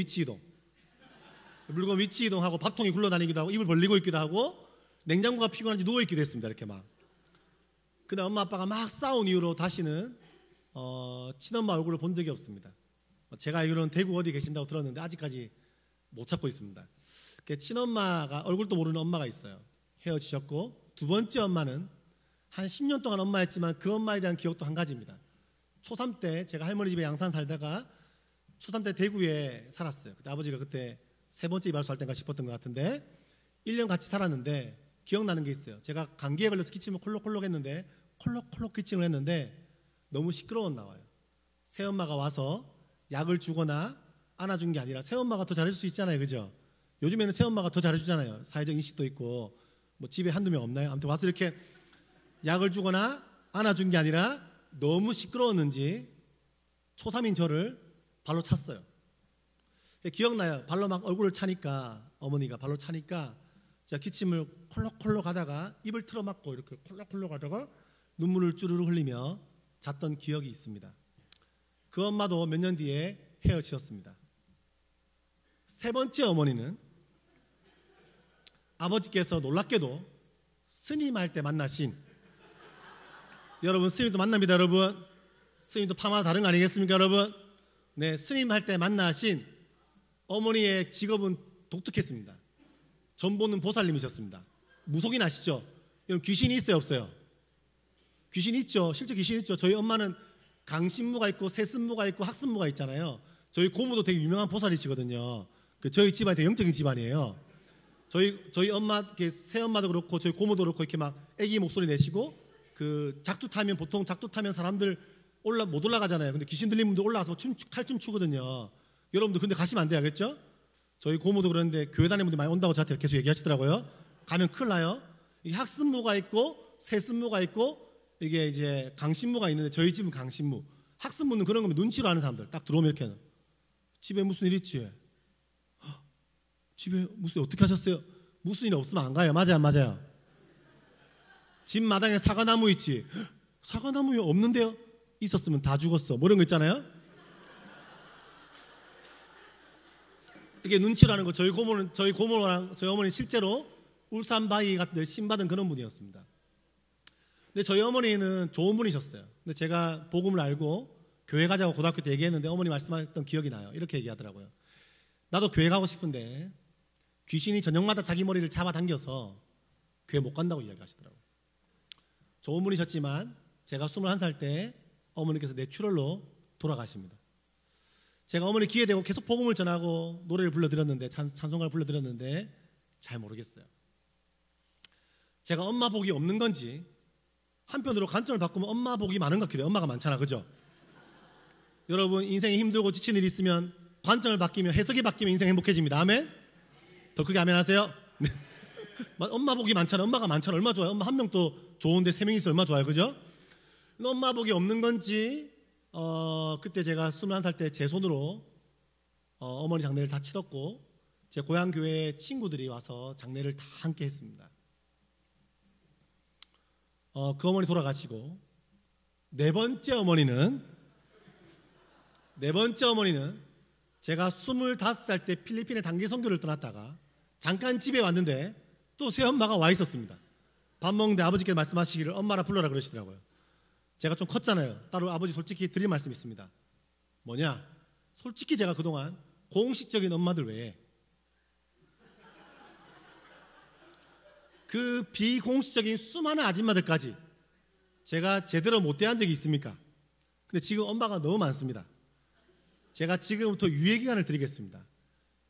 물건 위치 이동하고 밥통이 굴러다니기도 하고 입을 벌리고 있기도 하고 냉장고가 피곤한지 누워있기도 했습니다. 이렇게 막. 근데 엄마 아빠가 막 싸운 이후로 다시는 친엄마 얼굴을 본 적이 없습니다. 제가 알기로는 대구 어디 계신다고 들었는데 아직까지 못 찾고 있습니다. 친엄마가 얼굴도 모르는 엄마가 있어요. 헤어지셨고 두 번째 엄마는 한 10년 동안 엄마였지만 그 엄마에 대한 기억도 한 가지입니다. 초3 때 제가 할머니 집에 양산 살다가 초3 때 대구에 살았어요. 그때 아버지가 그때 세 번째 이발소 할 때인가 싶었던 것 같은데 1년 같이 살았는데 기억나는 게 있어요. 제가 감기에 걸려서 기침을 콜록콜록 했는데 콜록콜록 기침을 했는데 너무 시끄러운 나와요. 새엄마가 와서 약을 주거나 안아준 게 아니라 새엄마가 더 잘해줄 수 있잖아요. 그죠? 요즘에는 새엄마가 더 잘해주잖아요. 사회적 인식도 있고 뭐 집에 한두 명 없나요? 아무튼 와서 이렇게 약을 주거나 안아준 게 아니라 너무 시끄러웠는지 초3인 저를 발로 찼어요. 기억나요. 발로 막 얼굴을 차니까 어머니가 발로 차니까 제가 기침을 콜록콜록 하다가 입을 틀어막고 이렇게 콜록콜록 하다가 눈물을 쭈르르 흘리며 잤던 기억이 있습니다. 그 엄마도 몇 년 뒤에 헤어지셨습니다. 세 번째 어머니는 아버지께서 놀랍게도 스님할 때 만나신, 여러분 스님도 만납니다. 여러분 스님도 파마가 다른 거 아니겠습니까? 여러분 네, 스님할 때 만나신 어머니의 직업은 독특했습니다. 전보는 보살님이셨습니다. 무속인 아시죠? 여러분 귀신이 있어요 없어요? 귀신이 있죠. 실제 귀신이 있죠. 저희 엄마는 강신무가 있고 세신무가 있고 학신무가 있잖아요. 저희 고모도 되게 유명한 보살이시거든요. 저희 집안이 되게 영적인 집안이에요. 저희 엄마, 새엄마도 그렇고 저희 고모도 그렇고 이렇게 막 애기 목소리 내시고 그 작두 타면 보통 작두 타면 사람들 못 올라가잖아요. 근데 귀신 들린 분들 올라가서 칼춤 추거든요. 여러분들 근데 가시면 안 돼요. 알겠죠? 저희 고모도 그러는데 교회 다니는 분들 많이 온다고 저한테 계속 얘기하시더라고요. 가면 큰일 나요. 이게 학신무가 있고 세신무가 있고 이게 이제 강신무가 있는데 저희 집은 강신무. 학신무는 그런 거면 눈치로 아는 사람들 딱 들어오면 이렇게 집에 무슨 일 있지? 집에 무슨 일 어떻게 하셨어요? 무슨 일 없으면 안 가요. 맞아요 안 맞아요? 집 마당에 사과나무 있지? 사과나무 없는데요? 있었으면 다 죽었어. 뭐 이런 거 있잖아요. 이게 눈치라는 거. 저희 고모랑 저희 어머니는 실제로 울산 바위 같은 데 신받은 그런 분이었습니다. 근데 저희 어머니는 좋은 분이셨어요. 근데 제가 복음을 알고 교회 가자고 고등학교 때 얘기했는데 어머니 말씀하셨던 기억이 나요. 이렇게 얘기하더라고요. 나도 교회 가고 싶은데 귀신이 저녁마다 자기 머리를 잡아당겨서 교회 못 간다고 이야기하시더라고요. 좋은 분이셨지만 제가 21살 때 어머니께서 뇌출혈로 돌아가십니다. 제가 어머니 귀에 대고 계속 복음을 전하고 노래를 불러드렸는데 찬송가를 불러드렸는데 잘 모르겠어요. 제가 엄마 복이 없는 건지 한편으로 관점을 바꾸면 엄마 복이 많은 것 같기도 해요. 엄마가 많잖아. 그죠? 여러분 인생에 힘들고 지친 일이 있으면 관점을 바뀌면 해석이 바뀌면 인생 행복해집니다. 아멘? 더 크게 아멘 하세요. 네. 엄마 복이 많잖아. 엄마가 많잖아. 얼마나 좋아요. 엄마 한 명 또 좋은데 세 명이 있어 얼마나 좋아요. 그죠? 엄마 복이 없는 건지 그때 제가 21살 때 제 손으로 어머니 장례를 다 치렀고 제 고향 교회 친구들이 와서 장례를 다 함께 했습니다. 그 어머니 돌아가시고 네 번째 어머니는 제가 25살 때 필리핀에 단기 선교를 떠났다가 잠깐 집에 왔는데 또 새엄마가 와 있었습니다. 밥 먹는데 아버지께서 말씀하시기를 엄마라 불러라 그러시더라고요. 제가 좀 컸잖아요. 따로 아버지 솔직히 드릴 말씀이 있습니다. 뭐냐? 솔직히 제가 그동안 공식적인 엄마들 외에 그 비공식적인 수많은 아줌마들까지 제가 제대로 못 대한 적이 있습니까? 근데 지금 엄마가 너무 많습니다. 제가 지금부터 유예기간을 드리겠습니다.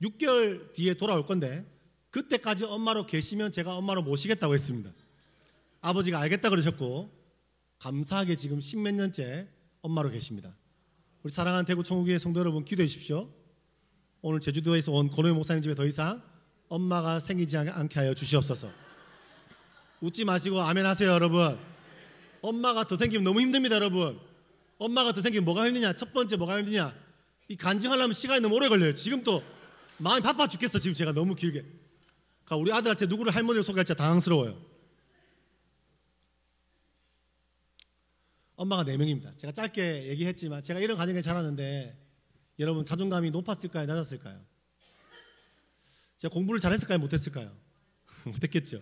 6개월 뒤에 돌아올 건데 그때까지 엄마로 계시면 제가 엄마로 모시겠다고 했습니다. 아버지가 알겠다 그러셨고 감사하게 지금 10몇 년째 엄마로 계십니다. 우리 사랑하는 대구 청구교회 성도 여러분 기도해 주십시오. 오늘 제주도에서 온 권호영 목사님 집에 더 이상 엄마가 생기지 않게 하여 주시옵소서. 웃지 마시고 아멘 하세요. 여러분 엄마가 더 생기면 너무 힘듭니다. 여러분 엄마가 더 생기면 뭐가 힘드냐? 첫 번째 뭐가 힘드냐? 이 간증하려면 시간이 너무 오래 걸려요. 지금 또 마음이 바빠 죽겠어. 지금 제가 너무 길게 우리 아들한테 누구를 할머니로 소개할지 당황스러워요. 엄마가 4명입니다. 제가 짧게 얘기했지만 제가 이런 가정에 자랐는데 여러분 자존감이 높았을까요? 낮았을까요? 제가 공부를 잘했을까요? 못했을까요? 못했겠죠.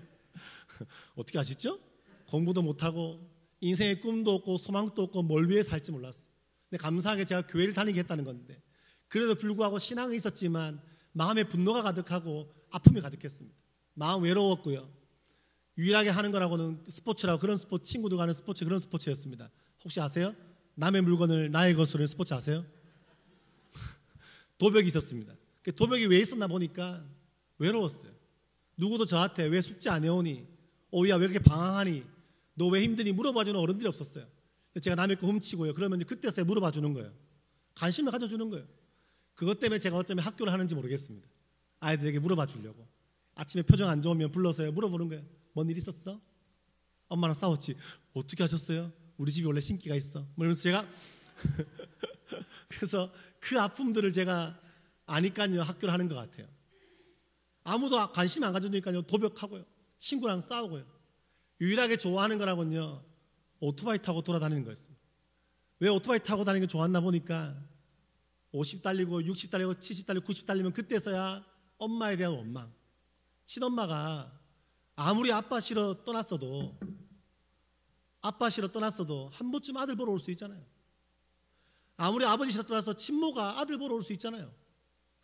어떻게 아시죠? 공부도 못하고 인생의 꿈도 없고 소망도 없고 뭘 위해 살지 몰랐어. 근데 감사하게 제가 교회를 다니게 했다는 건데 그래도 불구하고 신앙은 있었지만 마음에 분노가 가득하고 아픔이 가득했습니다. 마음 외로웠고요. 유일하게 하는 거라고는 스포츠라고, 그런 스포츠, 친구들과 하는 스포츠, 그런 스포츠였습니다. 혹시 아세요? 남의 물건을 나의 것으로 하는 스포츠 아세요? 도벽이 있었습니다. 도벽이 왜 있었나 보니까 외로웠어요. 누구도 저한테 왜 숙제 안 해오니? 오이야 왜 그렇게 방황하니? 너 왜 힘드니? 물어봐주는 어른들이 없었어요. 제가 남의 거 훔치고요. 그러면 그때서야 물어봐주는 거예요. 관심을 가져주는 거예요. 그것 때문에 제가 어쩌면 학교를 하는지 모르겠습니다. 아이들에게 물어봐 주려고. 아침에 표정 안 좋으면 불러서요 물어보는 거예요. 뭔 일 있었어? 엄마랑 싸웠지. 어떻게 하셨어요? 우리 집이 원래 신기가 있어. 뭐 이러면서 제가 그래서 그 아픔들을 제가 아니까요 학교를 하는 것 같아요. 아무도 관심 안 가져주니까요 도벽하고요. 친구랑 싸우고요. 유일하게 좋아하는 거라고는요 오토바이 타고 돌아다니는 거였습니다. 왜 오토바이 타고 다니는 게 좋았나 보니까 50 달리고 60 달리고 70 달리고 90 달리면 그때서야 엄마에 대한 원망. 친엄마가 아무리 아빠 싫어 떠났어도 한 번쯤 아들 보러 올 수 있잖아요. 아무리 아버지 싫어 떠나서 친모가 아들 보러 올 수 있잖아요.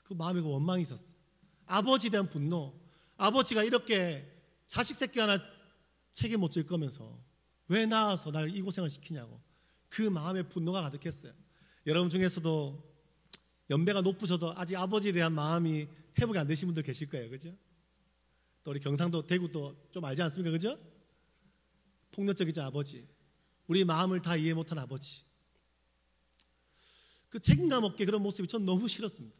그 마음에 그 원망이 있었어요. 아버지에 대한 분노. 아버지가 이렇게 자식 새끼 하나 책임 못 질 거면서 왜 낳아서 날 이 고생을 시키냐고. 그 마음에 분노가 가득했어요. 여러분 중에서도 연배가 높으셔도 아직 아버지에 대한 마음이 회복이 안 되신 분들 계실 거예요. 그죠? 또 우리 경상도 대구 또 좀 알지 않습니까? 그죠? 폭력적이죠 아버지. 우리 마음을 다 이해 못한 아버지. 그 책임감 없게 그런 모습이 전 너무 싫었습니다.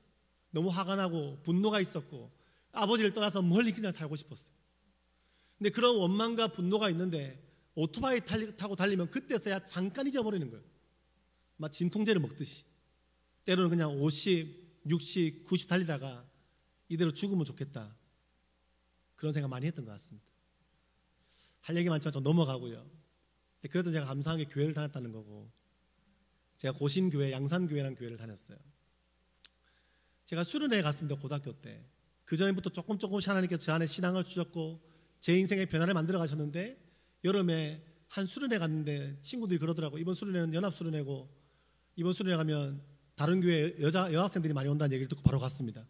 너무 화가 나고 분노가 있었고 아버지를 떠나서 멀리 그냥 살고 싶었어요. 근데 그런 원망과 분노가 있는데 오토바이 타고 달리면 그때서야 잠깐 잊어버리는 거예요. 막 진통제를 먹듯이. 때로는 그냥 50, 60, 90 달리다가 이대로 죽으면 좋겠다. 그런 생각 많이 했던 것 같습니다. 할 얘기 많지만 좀 넘어가고요. 근데 그래도 제가 감사한 게 교회를 다녔다는 거고, 제가 고신교회, 양산교회라는 교회를 다녔어요. 제가 수련회에 갔습니다. 고등학교 때. 그전부터 조금씩 하나님께서 저 안에 신앙을 주셨고 제 인생의 변화를 만들어 가셨는데, 여름에 한 수련회 갔는데 친구들이 그러더라고요. 이번 수련회는 연합수련회고 이번 수련회 가면 다른 교회 여학생들이 많이 온다는 얘기를 듣고 바로 갔습니다.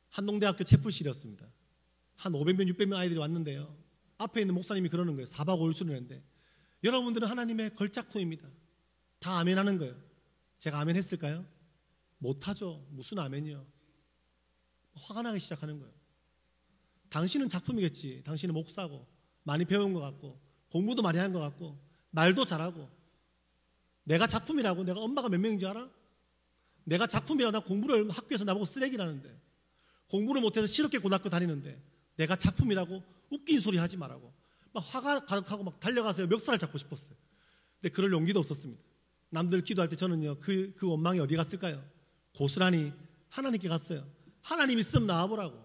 한동대학교 채플실이었습니다. 한 500명, 600명 아이들이 왔는데요. 앞에 있는 목사님이 그러는 거예요. 4박 5일 수련회인데 여러분들은 하나님의 걸작품입니다. 다 아멘 하는 거예요. 제가 아멘 했을까요? 못하죠. 무슨 아멘이요. 화가 나기 시작하는 거예요. 당신은 작품이겠지. 당신은 목사고 많이 배운 것 같고 공부도 많이 한 것 같고 말도 잘하고. 내가 작품이라고? 내가 엄마가 몇 명인지 알아? 내가 작품이라고. 나 공부를 학교에서 나보고 쓰레기라는데, 공부를 못해서 실업계 고등학교 다니는데 내가 작품이라고? 웃긴 소리 하지 말라고. 막 화가 가득하고 막 달려가서 멱살을 잡고 싶었어요. 근데 그럴 용기도 없었습니다. 남들 기도할 때 저는요 그 원망이 어디 갔을까요? 고스란히 하나님께 갔어요. 하나님 있으면 나와보라고.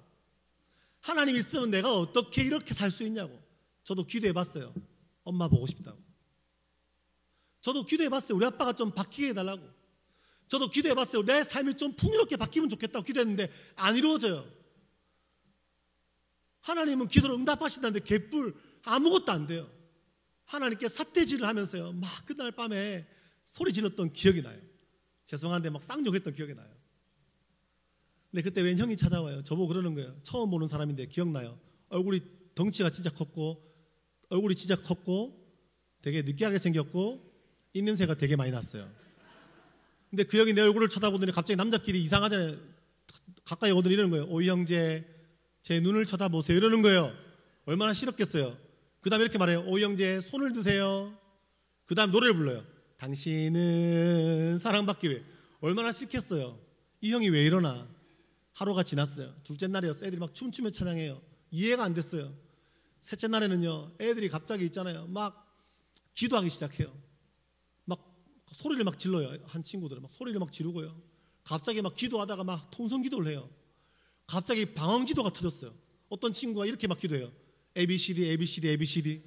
하나님 있으면 내가 어떻게 이렇게 살 수 있냐고. 저도 기도해봤어요. 엄마 보고 싶다고. 저도 기도해봤어요. 우리 아빠가 좀 바뀌게 해달라고. 저도 기도해봤어요. 내 삶이 좀 풍요롭게 바뀌면 좋겠다고 기도했는데 안 이루어져요. 하나님은 기도를 응답하신다는데 개뿔 아무것도 안 돼요. 하나님께 삿대질을 하면서요 막 그날 밤에 소리 질렀던 기억이 나요. 죄송한데 막 쌍욕했던 기억이 나요. 근데 그때 웬 형이 찾아와요. 저보고 그러는 거예요. 처음 보는 사람인데 기억나요. 얼굴이 덩치가 진짜 컸고 얼굴이 진짜 컸고 되게 느끼하게 생겼고 입냄새가 되게 많이 났어요. 근데 그 형이 내 얼굴을 쳐다보더니 갑자기 남자끼리 이상하잖아요. 가까이 오더니 이러는 거예요. 오이 형제 제 눈을 쳐다보세요. 이러는 거예요. 얼마나 싫었겠어요. 그 다음에 이렇게 말해요. 오이 형제 손을 드세요. 그 다음 노래를 불러요. 당신은 사랑받기 위해. 얼마나 싫겠어요. 이 형이 왜 이러나. 하루가 지났어요. 둘째 날이었어요. 애들이 막 춤추며 찬양해요. 이해가 안 됐어요. 셋째 날에는요 애들이 갑자기 있잖아요 막 기도하기 시작해요. 막 소리를 막 질러요. 한 친구들은 막 소리를 막 지르고요. 갑자기 막 기도하다가 막 통성기도를 해요. 갑자기 방언기도가 터졌어요. 어떤 친구가 이렇게 막 기도해요. ABCD ABCD ABCD.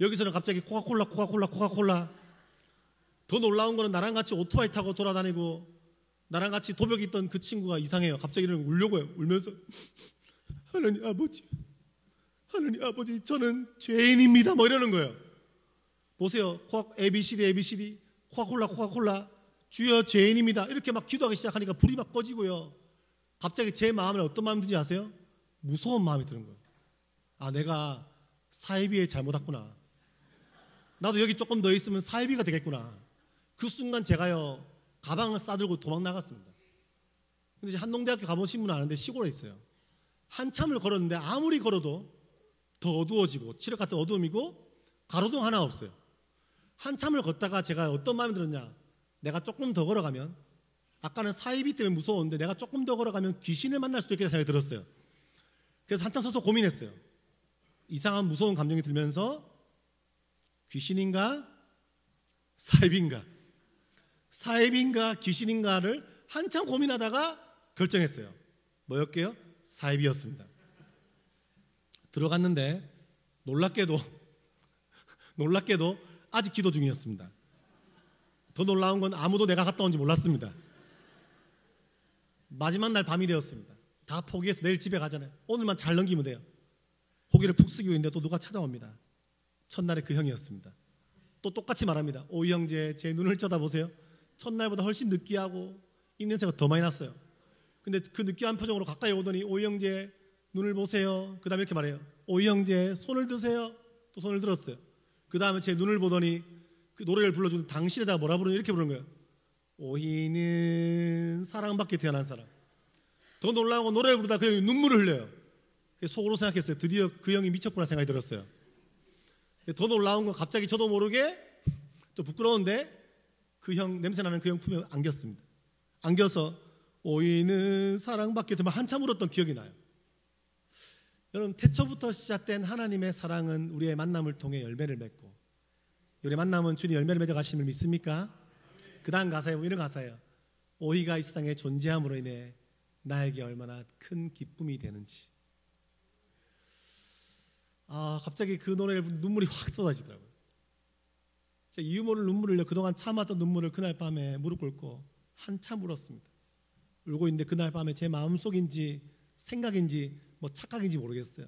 여기서는 갑자기 코카콜라 코카콜라 코카콜라. 더 놀라운 거는 나랑 같이 오토바이 타고 돌아다니고 나랑 같이 도벽이 있던 그 친구가 이상해요. 갑자기 이러면 울려고 해요. 울면서 하나님 아버지 저는 죄인입니다 뭐 이러는 거예요. 보세요. ABCD ABCD 코카콜라 코카콜라 주여 죄인입니다. 이렇게 막 기도하기 시작하니까 불이 막 꺼지고요. 갑자기 제 마음에 어떤 마음이 드는지 아세요? 무서운 마음이 드는 거예요. 아, 내가 사이비에 잘못했구나. 나도 여기 조금 더 있으면 사이비가 되겠구나. 그 순간 제가요 가방을 싸들고 도망 나갔습니다. 근데 이제 한동대학교 가보신 분은 아는데 시골에 있어요. 한참을 걸었는데 아무리 걸어도 더 어두워지고 칠흑 같은 어두움이고 가로등 하나 없어요. 한참을 걷다가 제가 어떤 마음이 들었냐, 내가 조금 더 걸어가면, 아까는 사이비 때문에 무서웠는데 내가 조금 더 걸어가면 귀신을 만날 수도 있겠다 생각이 들었어요. 그래서 한참 서서 고민했어요. 이상한 무서운 감정이 들면서 귀신인가 사이비인가, 사이비인가 귀신인가를 한참 고민하다가 결정했어요. 뭐였게요? 사이비였습니다. 들어갔는데 놀랍게도 아직 기도 중이었습니다. 더 놀라운 건 아무도 내가 갔다 온지 몰랐습니다. 마지막 날 밤이 되었습니다. 다 포기해서 내일 집에 가잖아요. 오늘만 잘 넘기면 돼요. 고개를 푹 숙이고 있는데 또 누가 찾아옵니다. 첫날에 그 형이었습니다. 또 똑같이 말합니다. 오이 형제, 제 눈을 쳐다보세요. 첫날보다 훨씬 느끼하고 입냄새가 더 많이 났어요. 근데 그 느끼한 표정으로 가까이 오더니 오이 형제 눈을 보세요. 그 다음에 이렇게 말해요. 오이 형제 손을 드세요. 또 손을 들었어요. 그 다음에 제 눈을 보더니 그 노래를 불러주는 당신에다가 뭐라 부르냐 이렇게 부르는 거예요. 오이는 사랑받게 태어난 사람. 더 놀라운 건 노래를 부르다 그 형이 눈물을 흘려요. 속으로 생각했어요. 드디어 그 형이 미쳤구나 생각이 들었어요. 더 놀라운 건 갑자기 저도 모르게 좀 부끄러운데 그 형, 냄새나는 그 형 품에 안겼습니다. 안겨서 오이는 사랑받게 되면 한참 울었던 기억이 나요. 여러분, 태초부터 시작된 하나님의 사랑은 우리의 만남을 통해 열매를 맺고, 우리의 만남은 주님 열매를 맺어가심을 믿습니까? 그 다음 가사에 이런 가사예요. 오이가 이 세상에 존재함으로 인해 나에게 얼마나 큰 기쁨이 되는지. 아, 갑자기 그 노래를 부르는 눈물이 확 쏟아지더라고요. 제가 이유 모를 눈물을, 그동안 참았던 눈물을 그날 밤에 무릎 꿇고 한참 울었습니다. 울고 있는데 그날 밤에 제 마음속인지 생각인지 뭐 착각인지 모르겠어요.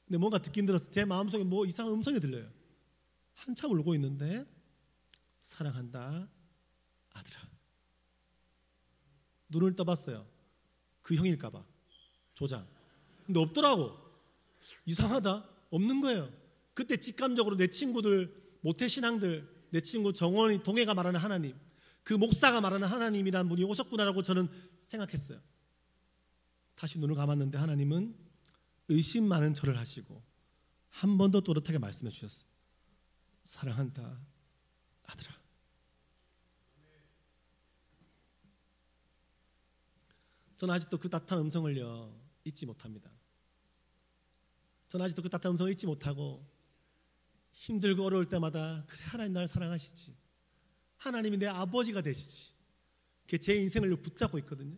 근데 뭔가 듣긴 들었어요. 제 마음속에 뭐 이상한 음성이 들려요. 한참 울고 있는데 사랑한다 아들아. 눈을 떠봤어요. 그 형일까 봐. 조장. 근데 없더라고. 이상하다. 없는 거예요. 그때 직감적으로 내 친구들, 모태신앙들, 내 친구 정원이, 동해가 말하는 하나님, 그 목사가 말하는 하나님이라는 분이 오셨구나라고 저는 생각했어요. 다시 눈을 감았는데 하나님은 의심 많은 절을 하시고 한 번 더 또렷하게 말씀해 주셨어요. 사랑한다 아들아. 저는 아직도 그 따뜻한 음성을요 잊지 못합니다. 저는 아직도 그 따뜻한 음성을 잊지 못하고 힘들고 어려울 때마다 그래, 하나님 나를 사랑하시지, 하나님이 내 아버지가 되시지, 그게 제 인생을 붙잡고 있거든요.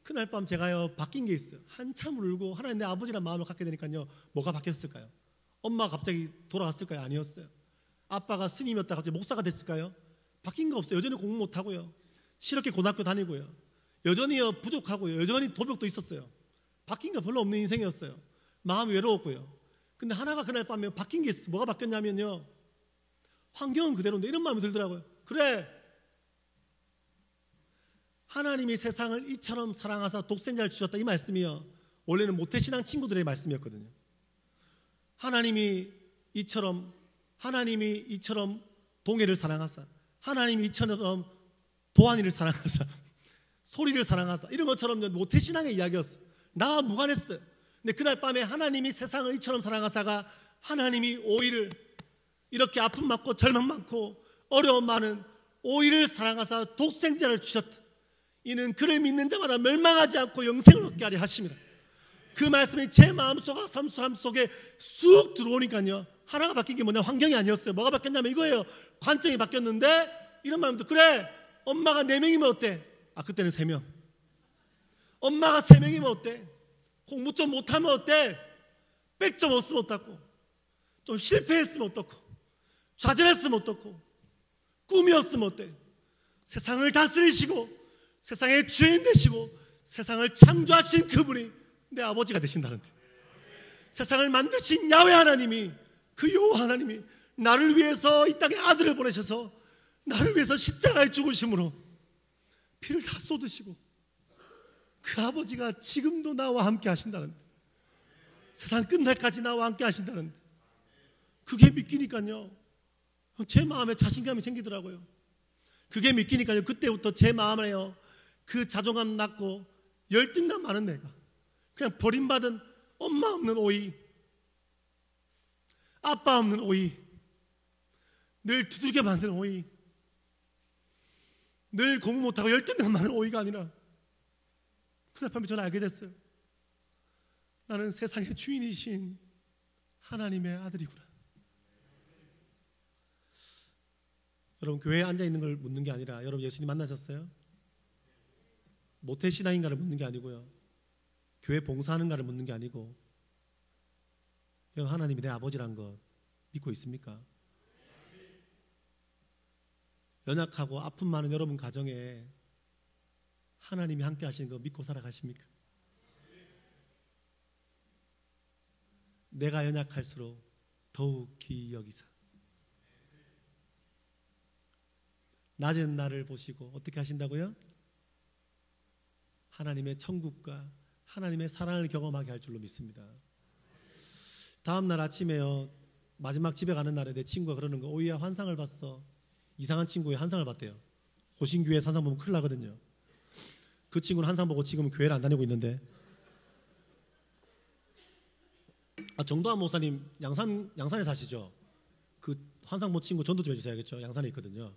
그날 밤 제가요 바뀐 게 있어요. 한참 울고 하나님 내 아버지란 마음을 갖게 되니까요 뭐가 바뀌었을까요? 엄마가 갑자기 돌아갔을까요? 아니었어요. 아빠가 스님이었다가 갑자기 목사가 됐을까요? 바뀐 거 없어요. 여전히 공부 못하고요, 실업계 고등학교 다니고요, 여전히요 부족하고요, 여전히 도벽도 있었어요. 바뀐 거 별로 없는 인생이었어요. 마음이 외로웠고요. 근데 하나가 그날 밤에 바뀐 게 있어요. 뭐가 바뀌었냐면요, 환경은 그대로인데 이런 마음이 들더라고요. 그래, 하나님이 세상을 이처럼 사랑하사 독생자를 주셨다, 이 말씀이요 원래는 모태신앙 친구들의 말씀이었거든요. 하나님이 이처럼 동해를 사랑하사, 하나님이 이처럼 도안이를 사랑하사, 소리를 사랑하사, 이런 것처럼 모태신앙의 이야기였어요. 나와 무관했어요. 근데 그날 밤에 하나님이 세상을 이처럼 사랑하사가 하나님이 오이를, 이렇게 아픔 많고 절망 많고 어려움 많은 오이를 사랑하사 독생자를 주셨다. 이는 그를 믿는 자마다 멸망하지 않고 영생을 얻게 하려 하심이라. 그 말씀이 제 마음속, 삶 속에 쑥 들어오니까요 하나가 바뀐 게 뭐냐, 환경이 아니었어요. 뭐가 바뀌었냐면 이거예요. 관점이 바뀌었는데 이런 마음도, 그래, 엄마가 4명이면 어때? 아, 그때는 3명. 엄마가 3명이면 어때? 공부 좀 못하면 어때? 백점 없으면 어떻고, 좀 실패했으면 어떻고, 좌절했으면 어떻고, 꿈이 없으면 어때? 세상을 다스리시고 세상의 주인 되시고 세상을 창조하신 그분이 내 아버지가 되신다는데, 세상을 만드신 야훼 하나님이, 그 여호와 하나님이 나를 위해서 이 땅에 아들을 보내셔서 나를 위해서 십자가에 죽으심으로 피를 다 쏟으시고 그 아버지가 지금도 나와 함께 하신다는데, 세상 끝날까지 나와 함께 하신다는데, 그게 믿기니까요 제 마음에 자신감이 생기더라고요. 그게 믿기니까요 그때부터 제 마음에요 그 자존감 낮고 열등감 많은 내가 그냥 버림받은 엄마 없는 오이, 아빠 없는 오이, 늘 두들겨 만드는 오이, 늘 공부 못하고 열등감 많은 오이가 아니라 그날 밤에 저는 알게 됐어요. 나는 세상의 주인이신 하나님의 아들이구나. 여러분, 교회에 앉아있는 걸 묻는 게 아니라 여러분 예수님 만나셨어요? 모태신앙인가를 묻는 게 아니고요, 교회 봉사하는가를 묻는 게 아니고, 여러분 하나님이 내 아버지란 것 믿고 있습니까? 연약하고 아픔 많은 여러분 가정에 하나님이 함께 하시는 거 믿고 살아가십니까? 내가 연약할수록 더욱 귀히 여기사 낮은 나를 보시고 어떻게 하신다고요? 하나님의 천국과 하나님의 사랑을 경험하게 할 줄로 믿습니다. 다음 날 아침에요 마지막 집에 가는 날에 내 친구가 그러는 거, 오이야 환상을 봤어. 이상한 친구의 환상을 봤대요. 고신교회에서 환상 보면 큰일 나거든요. 그 친구는 환상 보고 지금은 교회를 안 다니고 있는데, 정도환 목사님 양산에 사시죠? 그 환상 본 친구 전도 좀 해주셔야겠죠. 양산에 있거든요.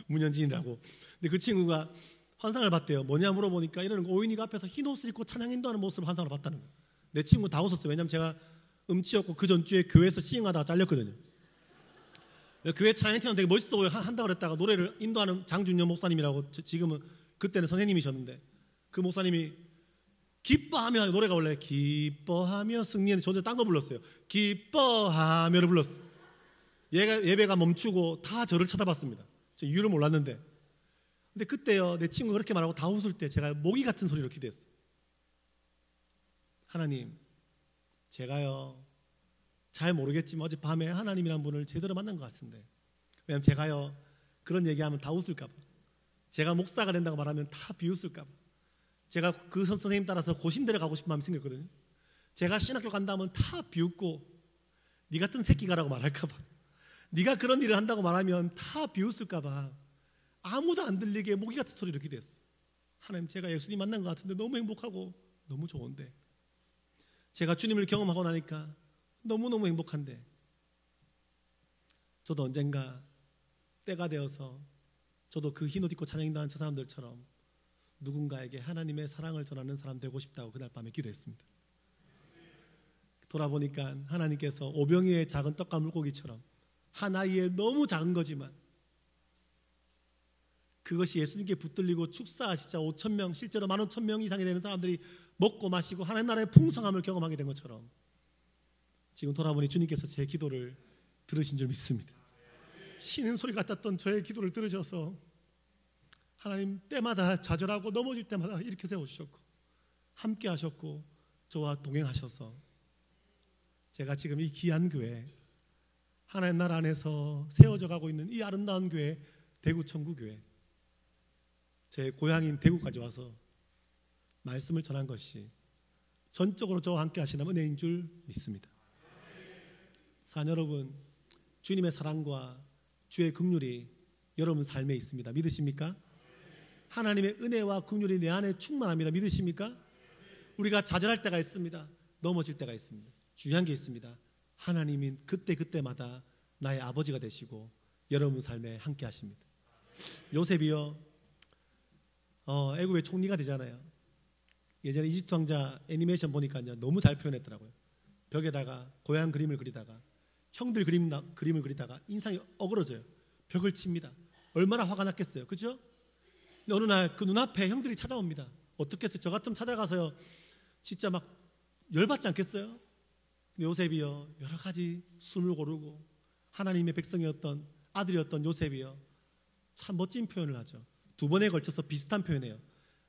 문현진이라고. 근데 그 친구가 환상을 봤대요. 뭐냐 물어보니까 이러는 거, 오인이가 앞에서 흰 옷을 입고 찬양 인도하는 모습을 환상을 봤다는 거예요. 내 친구 다 웃었어요. 왜냐면 제가 음치였고 그 전주에 교회에서 시행하다가 잘렸거든요. 교회 찬양팀은 되게 멋있어 보여 한다고 그랬다가 노래를 인도하는 장준영 목사님이라고, 지금은 그때는 선생님이셨는데, 그 목사님이 기뻐하며, 노래가 원래 기뻐하며 승리했는데 저 혼자 딴 거 불렀어요. 기뻐하며를 불렀어요. 예배가 멈추고 다 저를 쳐다봤습니다. 저 이유를 몰랐는데. 근데 그때요 내 친구가 그렇게 말하고 다 웃을 때 제가 모기 같은 소리로 기도했어요. 하나님, 제가요 잘 모르겠지만 어젯밤에 하나님이란 분을 제대로 만난 것 같은데, 왜냐면 제가요 그런 얘기하면 다 웃을까 봐, 제가 목사가 된다고 말하면 다 비웃을까 봐, 제가 그 선생님 따라서 고신대를 가고 싶은 마음이 생겼거든요. 제가 신학교 간다면 다 비웃고 네 같은 새끼가라고 말할까 봐, 네가 그런 일을 한다고 말하면 다 비웃을까 봐 아무도 안 들리게 모기 같은 소리로 기도했어. 하나님, 제가 예수님 만난 것 같은데 너무 행복하고 너무 좋은데, 제가 주님을 경험하고 나니까 너무너무 행복한데, 저도 언젠가 때가 되어서 저도 그 흰 옷 입고 찬양인도하는 저 사람들처럼 누군가에게 하나님의 사랑을 전하는 사람 되고 싶다고 그날 밤에 기도했습니다. 돌아보니까 하나님께서 오병이의 작은 떡과 물고기처럼 한 아이의 너무 작은 거지만 그것이 예수님께 붙들리고 축사하시자 5,000명, 실제로 15,000명 이상이 되는 사람들이 먹고 마시고 하나님 나라의 풍성함을 경험하게 된 것처럼, 지금 돌아보니 주님께서 제 기도를 들으신 줄 믿습니다. 쉬는 소리 같았던 저의 기도를 들으셔서 하나님 때마다 좌절하고 넘어질 때마다 일으켜 세워주셨고 함께 하셨고 저와 동행하셔서 제가 지금 이 귀한 교회, 하나님 나라 안에서 세워져 가고 있는 이 아름다운 교회, 대구 천구교회, 제 고향인 대구까지 와서 말씀을 전한 것이 전적으로 저와 함께 하시는 은혜인 줄 믿습니다. 사랑 여러분, 주님의 사랑과 주의 긍휼이 여러분 삶에 있습니다. 믿으십니까? 하나님의 은혜와 긍휼이 내 안에 충만합니다. 믿으십니까? 우리가 좌절할 때가 있습니다. 넘어질 때가 있습니다. 중요한 게 있습니다. 하나님인 그때그때마다 나의 아버지가 되시고 여러분 삶에 함께 하십니다. 요셉이요 애굽의 총리가 되잖아요. 예전에 이집트 왕자 애니메이션 보니까요 너무 잘 표현했더라고요. 벽에다가 고향 그림을 그리다가 형들 그림을 그리다가 인상이 어그러져요. 벽을 칩니다. 얼마나 화가 났겠어요. 그죠? 어느 날 그 눈앞에 형들이 찾아옵니다. 어떻겠어요? 저 같으면 찾아가서요 진짜 막 열받지 않겠어요? 요셉이요 여러 가지 숨을 고르고 하나님의 백성이었던 아들이었던 요셉이요 참 멋진 표현을 하죠. 두 번에 걸쳐서 비슷한 표현이에요.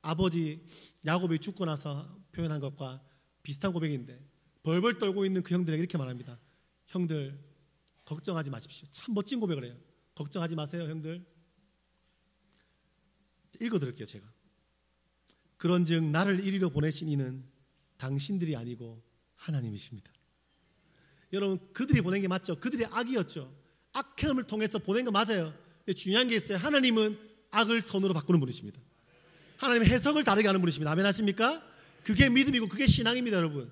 아버지 야곱이 죽고 나서 표현한 것과 비슷한 고백인데, 벌벌 떨고 있는 그 형들에게 이렇게 말합니다. 형들 걱정하지 마십시오. 참 멋진 고백을 해요. 걱정하지 마세요, 형들. 읽어드릴게요, 제가. 그런즉 나를 이리로 보내신 이는 당신들이 아니고 하나님이십니다. 여러분, 그들이 보낸 게 맞죠? 그들이 악이었죠. 악행을 통해서 보낸 거 맞아요. 근데 중요한 게 있어요. 하나님은 악을 선으로 바꾸는 분이십니다. 하나님은 해석을 다르게 하는 분이십니다. 아멘 하십니까? 그게 믿음이고 그게 신앙입니다. 여러분,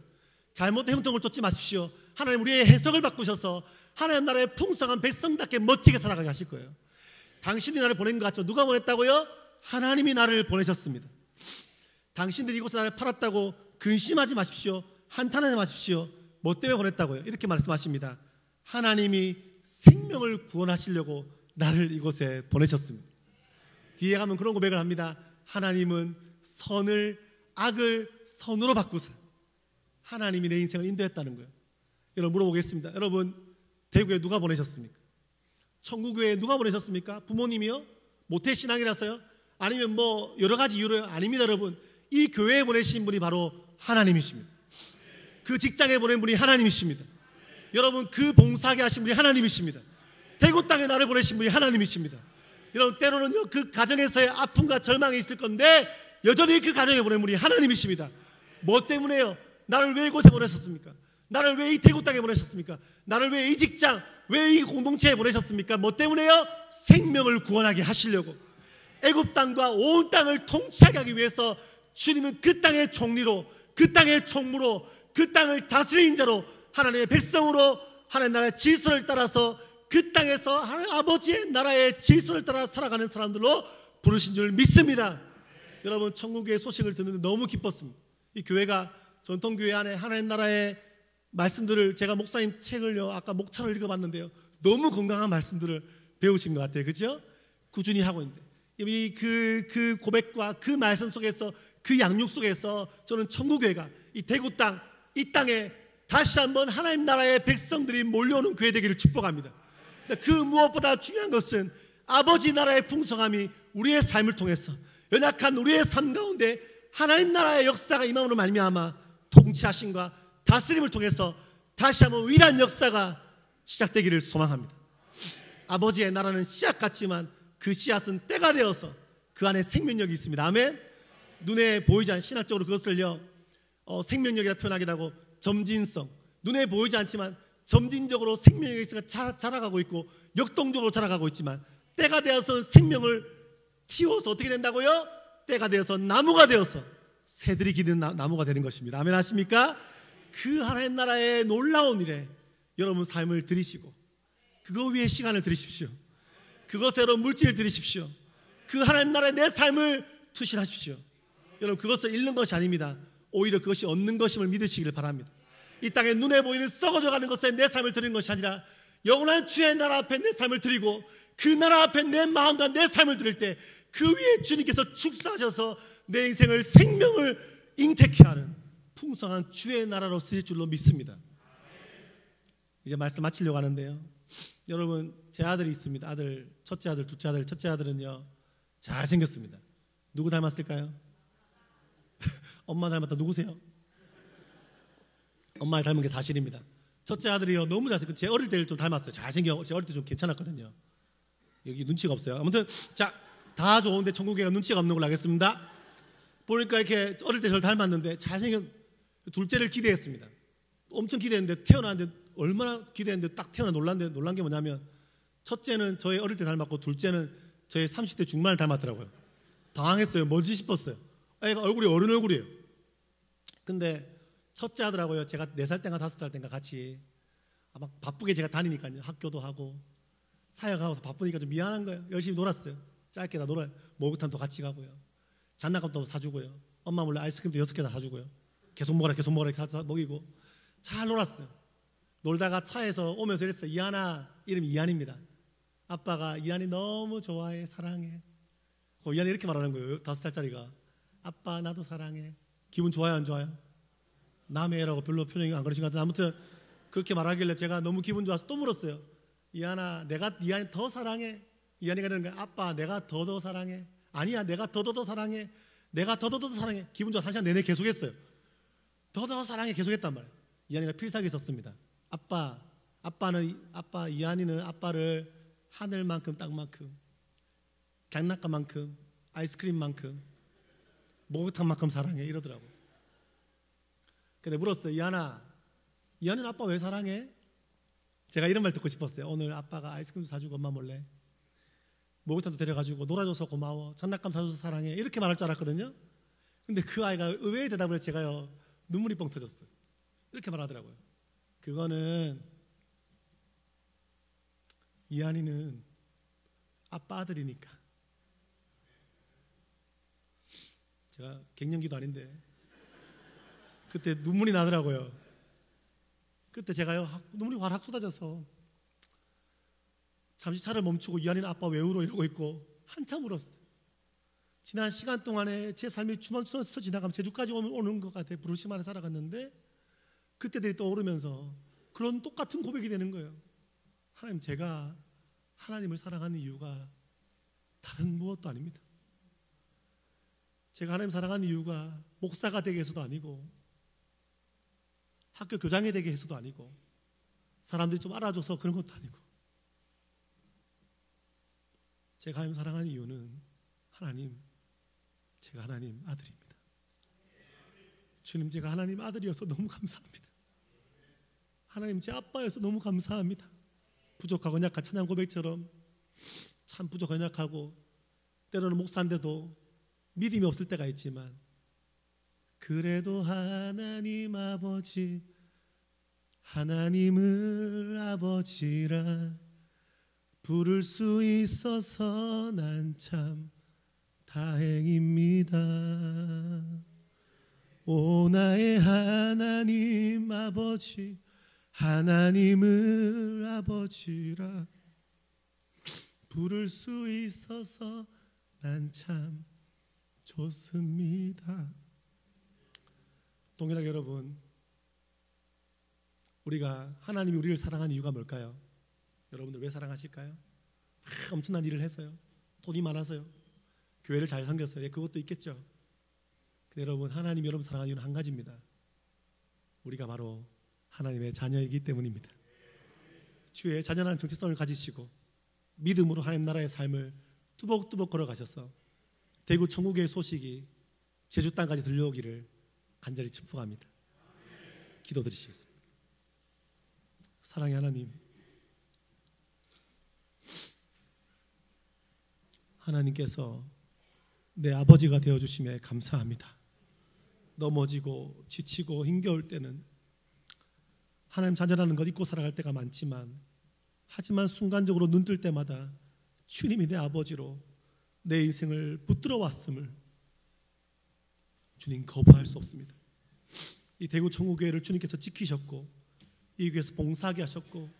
잘못된 형통을 쫓지 마십시오. 하나님 우리의 해석을 바꾸셔서 하나님 나라의 풍성한 백성답게 멋지게 살아가게 하실 거예요. 당신이 나를 보낸 것 같죠? 누가 보냈다고요? 하나님이 나를 보내셨습니다. 당신들이 이곳에 나를 팔았다고 근심하지 마십시오. 한탄하지 마십시오. 뭐 때문에 보냈다고요? 이렇게 말씀하십니다. 하나님이 생명을 구원하시려고 나를 이곳에 보내셨습니다. 뒤에 가면 그런 고백을 합니다. 하나님은 악을 선으로 바꾸사 하나님이 내 인생을 인도했다는 거예요. 여러분, 물어보겠습니다. 여러분, 대구에 누가 보내셨습니까? 천국교회에 누가 보내셨습니까? 부모님이요? 모태신앙이라서요? 아니면 뭐 여러 가지 이유로요? 아닙니다. 여러분, 이 교회에 보내신 분이 바로 하나님이십니다. 그 직장에 보낸 분이 하나님이십니다. 여러분, 그 봉사하게 하신 분이 하나님이십니다. 대구 땅에 나를 보내신 분이 하나님이십니다. 여러분, 때로는요, 그 가정에서의 아픔과 절망이 있을 건데 여전히 그 가정에 보낸 분이 하나님이십니다. 뭐 때문에요? 나를 왜 이곳에 보내셨습니까? 나를 왜 이 대구 땅에 보내셨습니까? 나를 왜 이 직장, 왜 이 공동체에 보내셨습니까? 뭐 때문에요? 생명을 구원하게 하시려고. 애굽 땅과 온 땅을 통치하게 하기 위해서 주님은 그 땅의 총리로, 그 땅의 총무로, 그 땅을 다스리는 자로, 하나님의 백성으로 하나님 나라의 질서를 따라서 그 땅에서 하나님 아버지의 나라의 질서를 따라 살아가는 사람들로 부르신 줄 믿습니다. 여러분, 천국교회 소식을 듣는데 너무 기뻤습니다. 이 교회가 전통교회 안에 하나님 나라의 말씀들을, 제가 목사님 책을요, 아까 목차를 읽어봤는데요, 너무 건강한 말씀들을 배우신 것 같아요. 그죠? 꾸준히 하고 있는데 그 고백과 그 말씀 속에서, 그 양육 속에서 저는 천국교회가 이 대구 땅, 이 땅에 다시 한번 하나님 나라의 백성들이 몰려오는 교회 되기를 축복합니다. 그 무엇보다 중요한 것은 아버지 나라의 풍성함이 우리의 삶을 통해서, 연약한 우리의 삶 가운데 하나님 나라의 역사가 임함으로 말미암아 통치하심과 다스림을 통해서 다시 한번 위대한 역사가 시작되기를 소망합니다. 아버지의 나라는 씨앗 같지만 그 씨앗은 때가 되어서 그 안에 생명력이 있습니다. 아멘. 눈에 보이지 않는, 신학적으로 그것을요, 생명력이라 표현하기도 하고 점진성, 눈에 보이지 않지만 점진적으로 생명력이 자라가고 있고 역동적으로 자라가고 있지만 때가 되어서 생명을 키워서 어떻게 된다고요? 때가 되어서 나무가 되어서 새들이 기는 나무가 되는 것입니다. 아멘 하십니까? 그 하나님 나라의 놀라운 일에 여러분 삶을 들이시고 그거 위에 시간을 들이십시오. 그것에 여러분 물질을 들이십시오. 그 하나님 나라에 내 삶을 투신하십시오. 여러분, 그것을 잃는 것이 아닙니다. 오히려 그것이 얻는 것임을 믿으시기를 바랍니다. 이 땅에 눈에 보이는 썩어져가는 것에 내 삶을 드리는 것이 아니라 영원한 주의 나라 앞에 내 삶을 드리고 그 나라 앞에 내 마음과 내 삶을 드릴 때 그 위에 주님께서 축사하셔서 내 인생을, 생명을 잉태케 하는 풍성한 주의 나라로 쓰실 줄로 믿습니다. 이제 말씀 마치려고 하는데요, 여러분, 제 아들이 있습니다. 아들, 첫째 아들, 둘째 아들. 첫째 아들은요 잘생겼습니다. 누구 닮았을까요? 엄마 닮았다. 누구세요? 엄마를 닮은 게 사실입니다. 첫째 아들이요 너무 잘생겼어요. 제 어릴 때를 좀 닮았어요. 잘생겨. 제 어릴 때 좀 괜찮았거든요. 여기 눈치가 없어요. 아무튼 자, 다 좋은데 천국에가 눈치가 없는 걸로 알겠습니다. 보니까 이렇게 어릴 때 저를 닮았는데 잘생긴 둘째를 기대했습니다. 엄청 기대했는데 태어났는데, 얼마나 기대했는데 딱 태어나 놀란 게 뭐냐면 첫째는 저의 어릴 때 닮았고 둘째는 저의 30대 중반을 닮았더라고요. 당황했어요. 뭐지 싶었어요. 애가 얼굴이 어른 얼굴이에요. 근데 첫째 아들하고요, 제가 4살 땐가 5살 땐가 같이 아마 바쁘게 제가 다니니까요, 학교도 하고 사역하고 바쁘니까 좀 미안한 거예요. 열심히 놀았어요. 짧게 다 놀아요. 목욕탕도 같이 가고요, 장난감도 사주고요, 엄마 몰래 아이스크림도 6개나 사주고요, 계속 먹어라 이렇게 먹이고 잘 놀았어요. 놀다가 차에서 오면서 이랬어요. 이한아, 이름이 이한입니다. 아빠가 이한이 너무 좋아해, 사랑해. 이한이 이렇게 말하는 거예요. 5살짜리가. 아빠 나도 사랑해. 기분 좋아요, 안 좋아요? 남의 애라고 별로 표정이 안 그러신 것 같은데, 아무튼 그렇게 말하길래 제가 너무 기분 좋아서 또 물었어요. 이한아, 내가 이한이 더 사랑해. 이한이가 그러는 거야. 아빠 내가 더 사랑해. 아니야, 내가 더 사랑해. 내가 더 사랑해. 기분 좋아. 1시간 내내 계속했어요. 더 사랑해 계속했단 말이에요. 이한이가 필살기 썼습니다. 아빠 이한이는 아빠를 하늘만큼 땅만큼 장난감만큼 아이스크림만큼 목욕탕만큼 사랑해 이러더라고. 근데 물었어요. 이하는 아빠 왜 사랑해? 제가 이런 말 듣고 싶었어요. 오늘 아빠가 아이스크림도 사주고 엄마 몰래 목욕탕도 데려가지고 놀아줘서 고마워, 장난감 사줘서 사랑해 이렇게 말할 줄 알았거든요. 근데 그 아이가 의외의 대답을 해서 제가요 눈물이 뻥 터졌어요. 이렇게 말하더라고요. 그거는 이한이는 아빠 아들이니까. 제가 갱년기도 아닌데 그때 눈물이 나더라고요. 그때 제가요 눈물이 활락 쏟아져서 잠시 차를 멈추고 이한이는 아빠 왜 울어 이러고 있고 한참 울었어요. 지난 시간 동안에 제 삶이 주만주만서 지나가면 제주까지 오는 것 같아 부르심 안에 살아갔는데 그때들이 떠오르면서 그런 똑같은 고백이 되는 거예요. 하나님, 제가 하나님을 사랑하는 이유가 다른 무엇도 아닙니다. 제가 하나님 사랑하는 이유가 목사가 되게 해서도 아니고 학교 교장이 되게 해서도 아니고 사람들이 좀 알아줘서 그런 것도 아니고 제가 하나님 사랑하는 이유는 하나님, 제가 하나님 아들입니다. 주님, 제가 하나님 아들이어서 너무 감사합니다. 하나님, 제 아빠여서 너무 감사합니다. 부족하고 연약한 찬양 고백처럼 참 부족하고 연약하고 때로는 목사인데도 믿음이 없을 때가 있지만 그래도 하나님 아버지, 하나님을 아버지라 부를 수 있어서 난 참 다행입니다. 오 나의 하나님 아버지, 하나님을 아버지라 부를 수 있어서 난 참 좋습니다. 동일하게 여러분, 우리가 하나님이 우리를 사랑하는 이유가 뭘까요? 여러분들 왜 사랑하실까요? 엄청난 일을 해서요, 돈이 많아서요, 교회를 잘 섬겼어요. 그것도 있겠죠. 근데 여러분, 하나님이 여러분 사랑하는 이유는 한 가지입니다. 우리가 바로 하나님의 자녀이기 때문입니다. 주의 자녀라는 정체성을 가지시고 믿음으로 하나님 나라의 삶을 뚜벅뚜벅 걸어가셔서 대구 천국의 소식이 제주 땅까지 들려오기를 간절히 축복합니다. 기도드리시겠습니다. 사랑의 하나님, 하나님께서 내 아버지가 되어주심에 감사합니다. 넘어지고 지치고 힘겨울 때는 하나님 자녀라는 것 잊고 살아갈 때가 많지만, 하지만 순간적으로 눈 뜰 때마다 주님이 내 아버지로 내 인생을 붙들어 왔음을 주님 거부할 수 없습니다. 이 대구 천국교회를 주님께서 지키셨고 이 교회에서 봉사하게 하셨고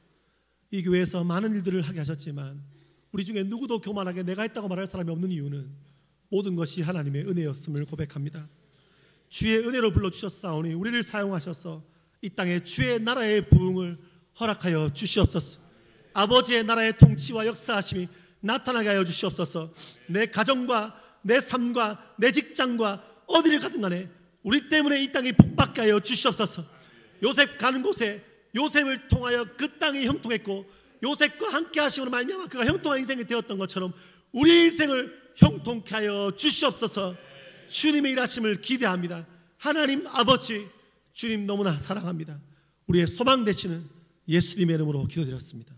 이 교회에서 많은 일들을 하게 하셨지만 우리 중에 누구도 교만하게 내가 했다고 말할 사람이 없는 이유는 모든 것이 하나님의 은혜였음을 고백합니다. 주의 은혜로 불러주셨사오니 우리를 사용하셔서 이 땅에 주의 나라의 부흥을 허락하여 주시옵소서. 아버지의 나라의 통치와 역사하심이 나타나게 하여 주시옵소서. 내 가정과 내 삶과 내 직장과 어디를 가든 간에 우리 때문에 이 땅이 복받게 하여 주시옵소서. 요셉 가는 곳에 요셉을 통하여 그 땅이 형통했고 요셉과 함께 하심으로 말미암아 그가 형통한 인생이 되었던 것처럼 우리 인생을 형통케 하여 주시옵소서. 주님의 일하심을 기대합니다. 하나님 아버지, 주님 너무나 사랑합니다. 우리의 소망 되시는 예수님의 이름으로 기도드렸습니다.